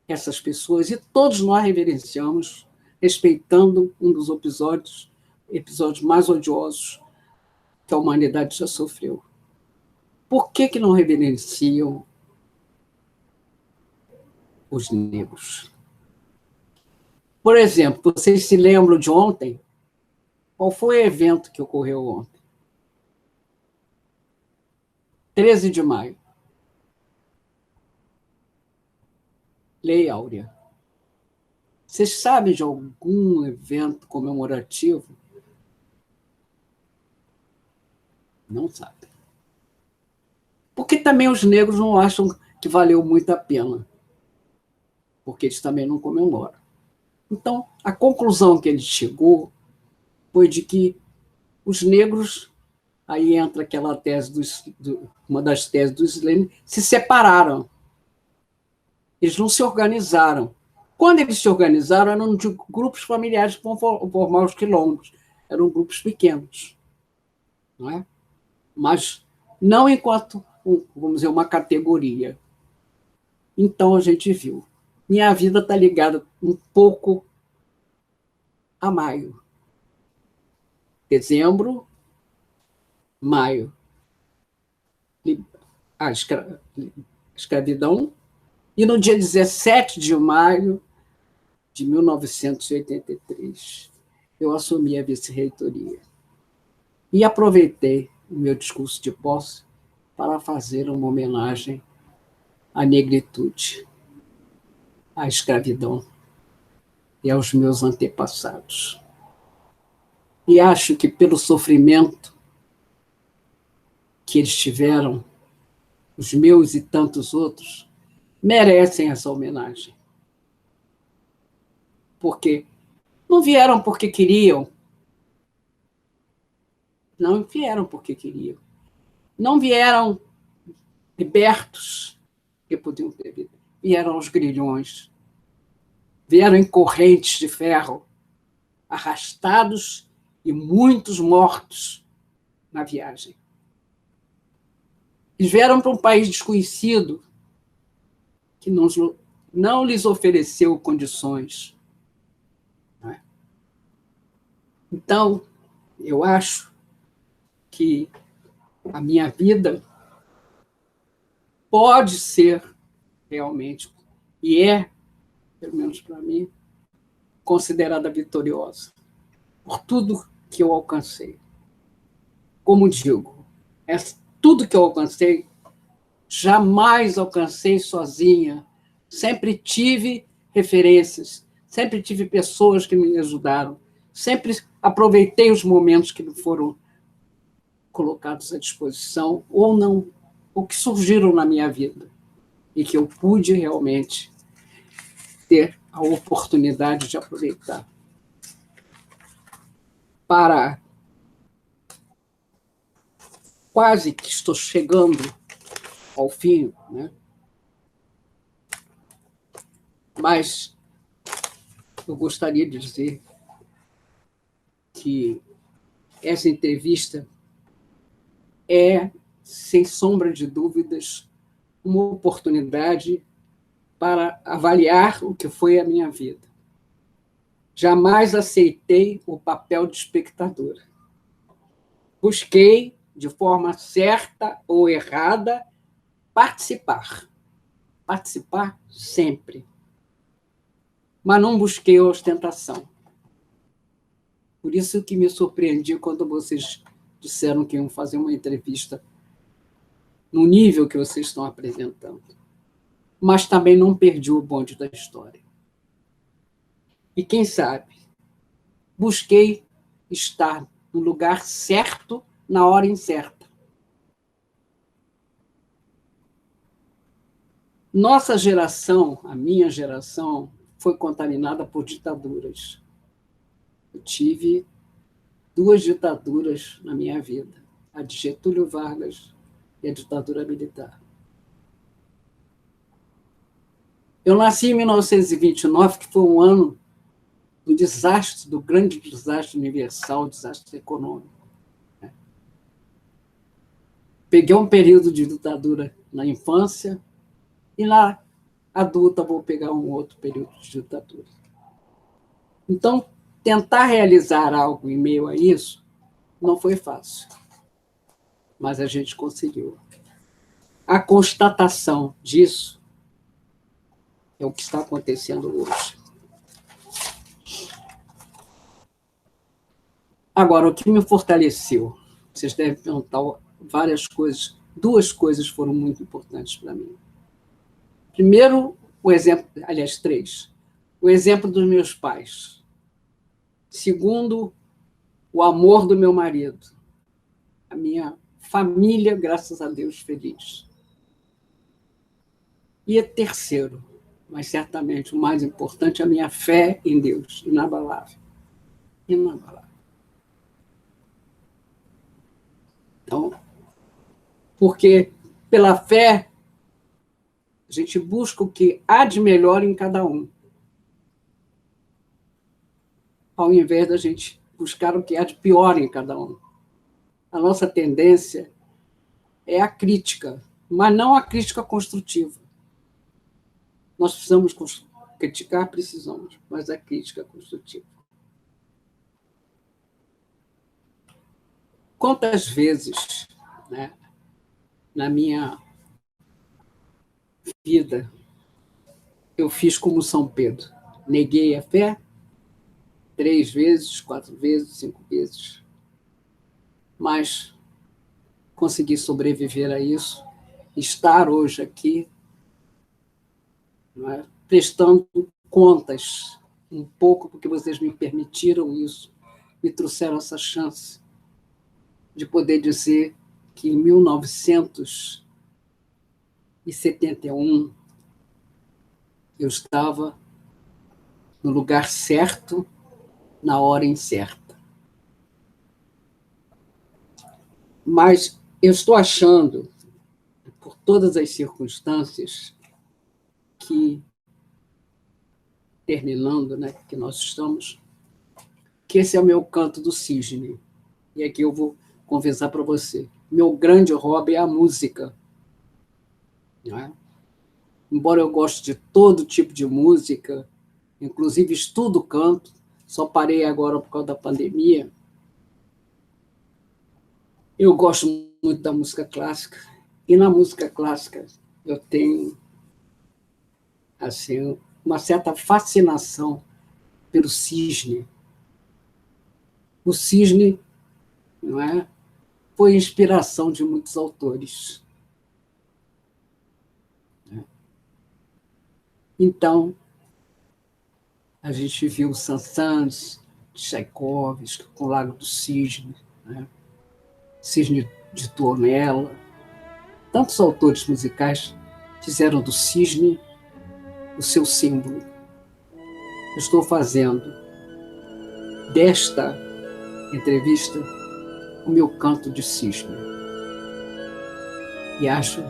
essas pessoas e todos nós reverenciamos, respeitando um dos episódios mais odiosos que a humanidade já sofreu. Por que não reverenciam os negros? Por exemplo, vocês se lembram de ontem? Qual foi o evento que ocorreu ontem? 13 de maio. Lei Áurea. Vocês sabem de algum evento comemorativo? Não sabem. Porque também os negros não acham que valeu muito a pena. Porque eles também não comemoram. Então, a conclusão que ele chegou foi de que os negros, aí entra aquela tese, uma das teses do Islã, se separaram. Eles não se organizaram. Quando eles se organizaram, eram de grupos familiares para formar os quilombos. Eram grupos pequenos, não é? Mas não enquanto, vamos dizer, uma categoria. Então, a gente viu. Minha vida está ligada um pouco a maio. Dezembro, maio. A escravidão. E no dia 17 de maio de 1983, eu assumi a vice-reitoria. E aproveitei o meu discurso de posse para fazer uma homenagem à negritude, à escravidão e aos meus antepassados. E acho que pelo sofrimento que eles tiveram, os meus e tantos outros, merecem essa homenagem. Porque não vieram porque queriam. Não vieram porque queriam. Não vieram libertos, que podiam ter vida. Vieram aos grilhões. Vieram em correntes de ferro, arrastados e muitos mortos na viagem. Eles vieram para um país desconhecido que não lhes ofereceu condições. Não é? Então, eu acho que a minha vida pode ser realmente, e é, pelo menos para mim, considerada vitoriosa por tudo que eu alcancei. Como digo, tudo que eu alcancei, jamais alcancei sozinha. Sempre tive referências, sempre tive pessoas que me ajudaram, sempre aproveitei os momentos que me foram colocados à disposição ou não, ou que surgiram na minha vida e que eu pude realmente ter a oportunidade de aproveitar. Para quase que estou chegando ao fim, né? Mas eu gostaria de dizer que essa entrevista é, sem sombra de dúvidas, uma oportunidade para avaliar o que foi a minha vida. Jamais aceitei o papel de espectadora. Busquei, de forma certa ou errada, participar. Participar sempre. Mas não busquei ostentação. Por isso que me surpreendi quando vocês disseram que iam fazer uma entrevista no nível que vocês estão apresentando. Mas também não perdi o bonde da história. E quem sabe, busquei estar no lugar certo, na hora incerta. Nossa geração, a minha geração, foi contaminada por ditaduras. Eu tive 2 ditaduras na minha vida, a de Getúlio Vargas e a ditadura militar. Eu nasci em 1929, que foi um ano do desastre, do grande desastre universal, desastre econômico. Peguei um período de ditadura na infância e na adulta vou pegar um outro período de ditadura. Então, tentar realizar algo em meio a isso não foi fácil, mas a gente conseguiu. A constatação disso é o que está acontecendo hoje. Agora, o que me fortaleceu? Vocês devem perguntar várias coisas. 2 coisas foram muito importantes para mim. Primeiro, o exemplo, aliás, 3. O exemplo dos meus pais. Segundo, o amor do meu marido. A minha família, graças a Deus, feliz. E terceiro, mas certamente o mais importante, a minha fé em Deus, inabalável. Inabalável. Então, porque pela fé, a gente busca o que há de melhor em cada um. ao invés da gente buscar o que há de pior em cada um. A nossa tendência é a crítica, mas não a crítica construtiva. Nós precisamos criticar, precisamos, mas a crítica construtiva. Quantas vezes, né, na minha vida, eu fiz como São Pedro? Neguei a fé 3 vezes, 4 vezes, 5 vezes, mas consegui sobreviver a isso, estar hoje aqui, não é, prestando contas um pouco, porque vocês me permitiram isso, me trouxeram essa chance de poder dizer que em 1971 eu estava no lugar certo, na hora incerta. Mas eu estou achando, por todas as circunstâncias, que, terminando, né, que nós estamos, que esse é o meu canto do cisne. E aqui eu vou confessar para você. Meu grande hobby é a música. Não é? Embora eu goste de todo tipo de música, inclusive estudo canto, só parei agora por causa da pandemia. Eu gosto muito da música clássica, e na música clássica eu tenho assim, uma certa fascinação pelo cisne. O cisne, não é, foi inspiração de muitos autores. Então, a gente viu Saint-Saëns, Tchaikovsky, com o Lago do Cisne, né? Cisne de Tuonela. Tantos autores musicais fizeram do cisne o seu símbolo. Eu estou fazendo desta entrevista o meu canto de cisne. E acho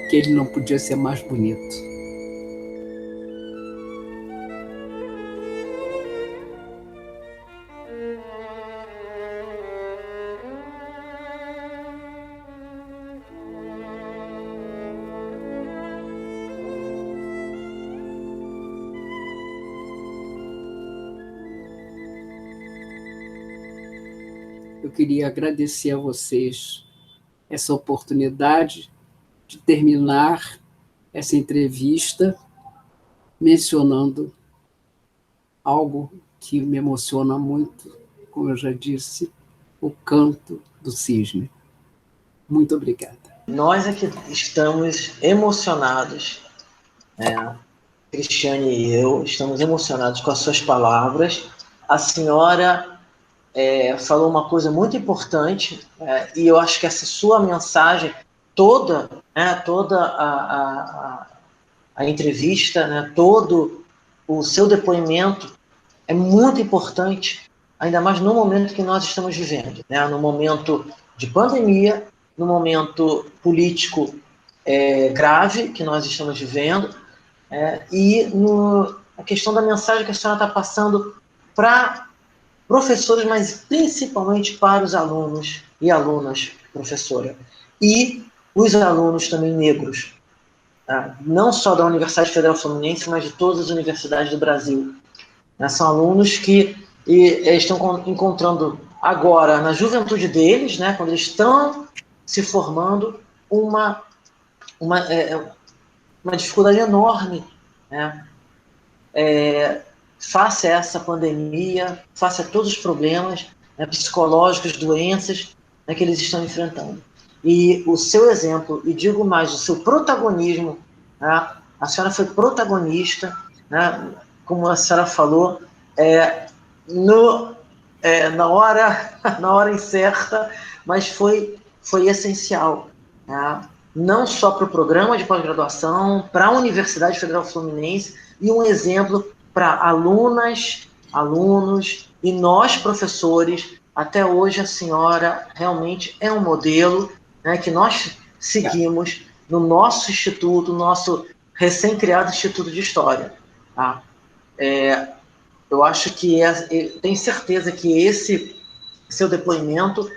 que ele não podia ser mais bonito. Eu queria agradecer a vocês essa oportunidade de terminar essa entrevista mencionando algo que me emociona muito, como eu já disse, o canto do cisne. Muito obrigada. Nós aqui estamos emocionados, né? Cristiane e eu estamos emocionados com as suas palavras. A senhora falou uma coisa muito importante, e eu acho que essa sua mensagem, toda a entrevista, né, todo o seu depoimento é muito importante, ainda mais no momento que nós estamos vivendo, né, no momento de pandemia, no momento político grave que nós estamos vivendo, e a questão da mensagem que a senhora está passando para professores, mas principalmente para os alunos e alunas, professora, e os alunos também negros, tá? Não só da Universidade Federal Fluminense, mas de todas as universidades do Brasil. São alunos que estão encontrando agora, na juventude deles, né, quando eles estão se formando, uma dificuldade enorme, né, face a essa pandemia, face a todos os problemas, né, psicológicos, doenças, né, que eles estão enfrentando. E o seu exemplo, e digo mais, o seu protagonismo, né, a senhora foi protagonista, né, como a senhora falou, na hora incerta, mas foi essencial, né, não só para o programa de pós-graduação, para a Universidade Federal Fluminense, e um exemplo para alunas, alunos e nós, professores. Até hoje a senhora realmente é um modelo, né, que nós seguimos no nosso instituto, nosso recém-criado Instituto de História. Tá? eu acho que eu tenho certeza que esse seu depoimento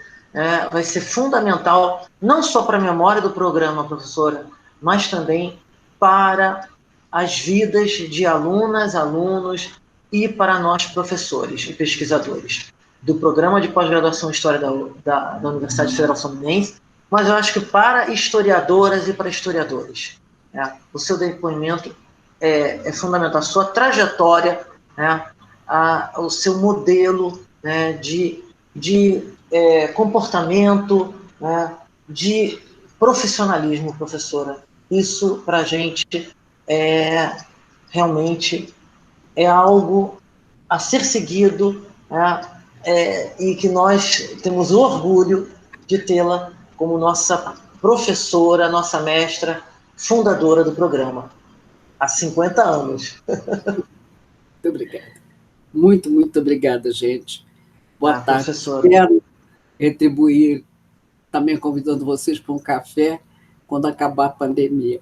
vai ser fundamental, não só para a memória do programa, professora, mas também para as vidas de alunas, alunos e para nós, professores e pesquisadores do Programa de Pós-Graduação em História da Universidade Federal Fluminense, mas eu acho que para historiadoras e para historiadores. O seu depoimento é fundamental, a sua trajetória, o seu modelo de comportamento, de profissionalismo, professora. Isso, para a gente, realmente é algo a ser seguido, e que nós temos o orgulho de tê-la como nossa professora, nossa mestra, fundadora do programa, há 50 anos. Muito obrigada. Muito, muito obrigada, gente. Boa tarde. Professora. Quero retribuir também convidando vocês para um café quando acabar a pandemia.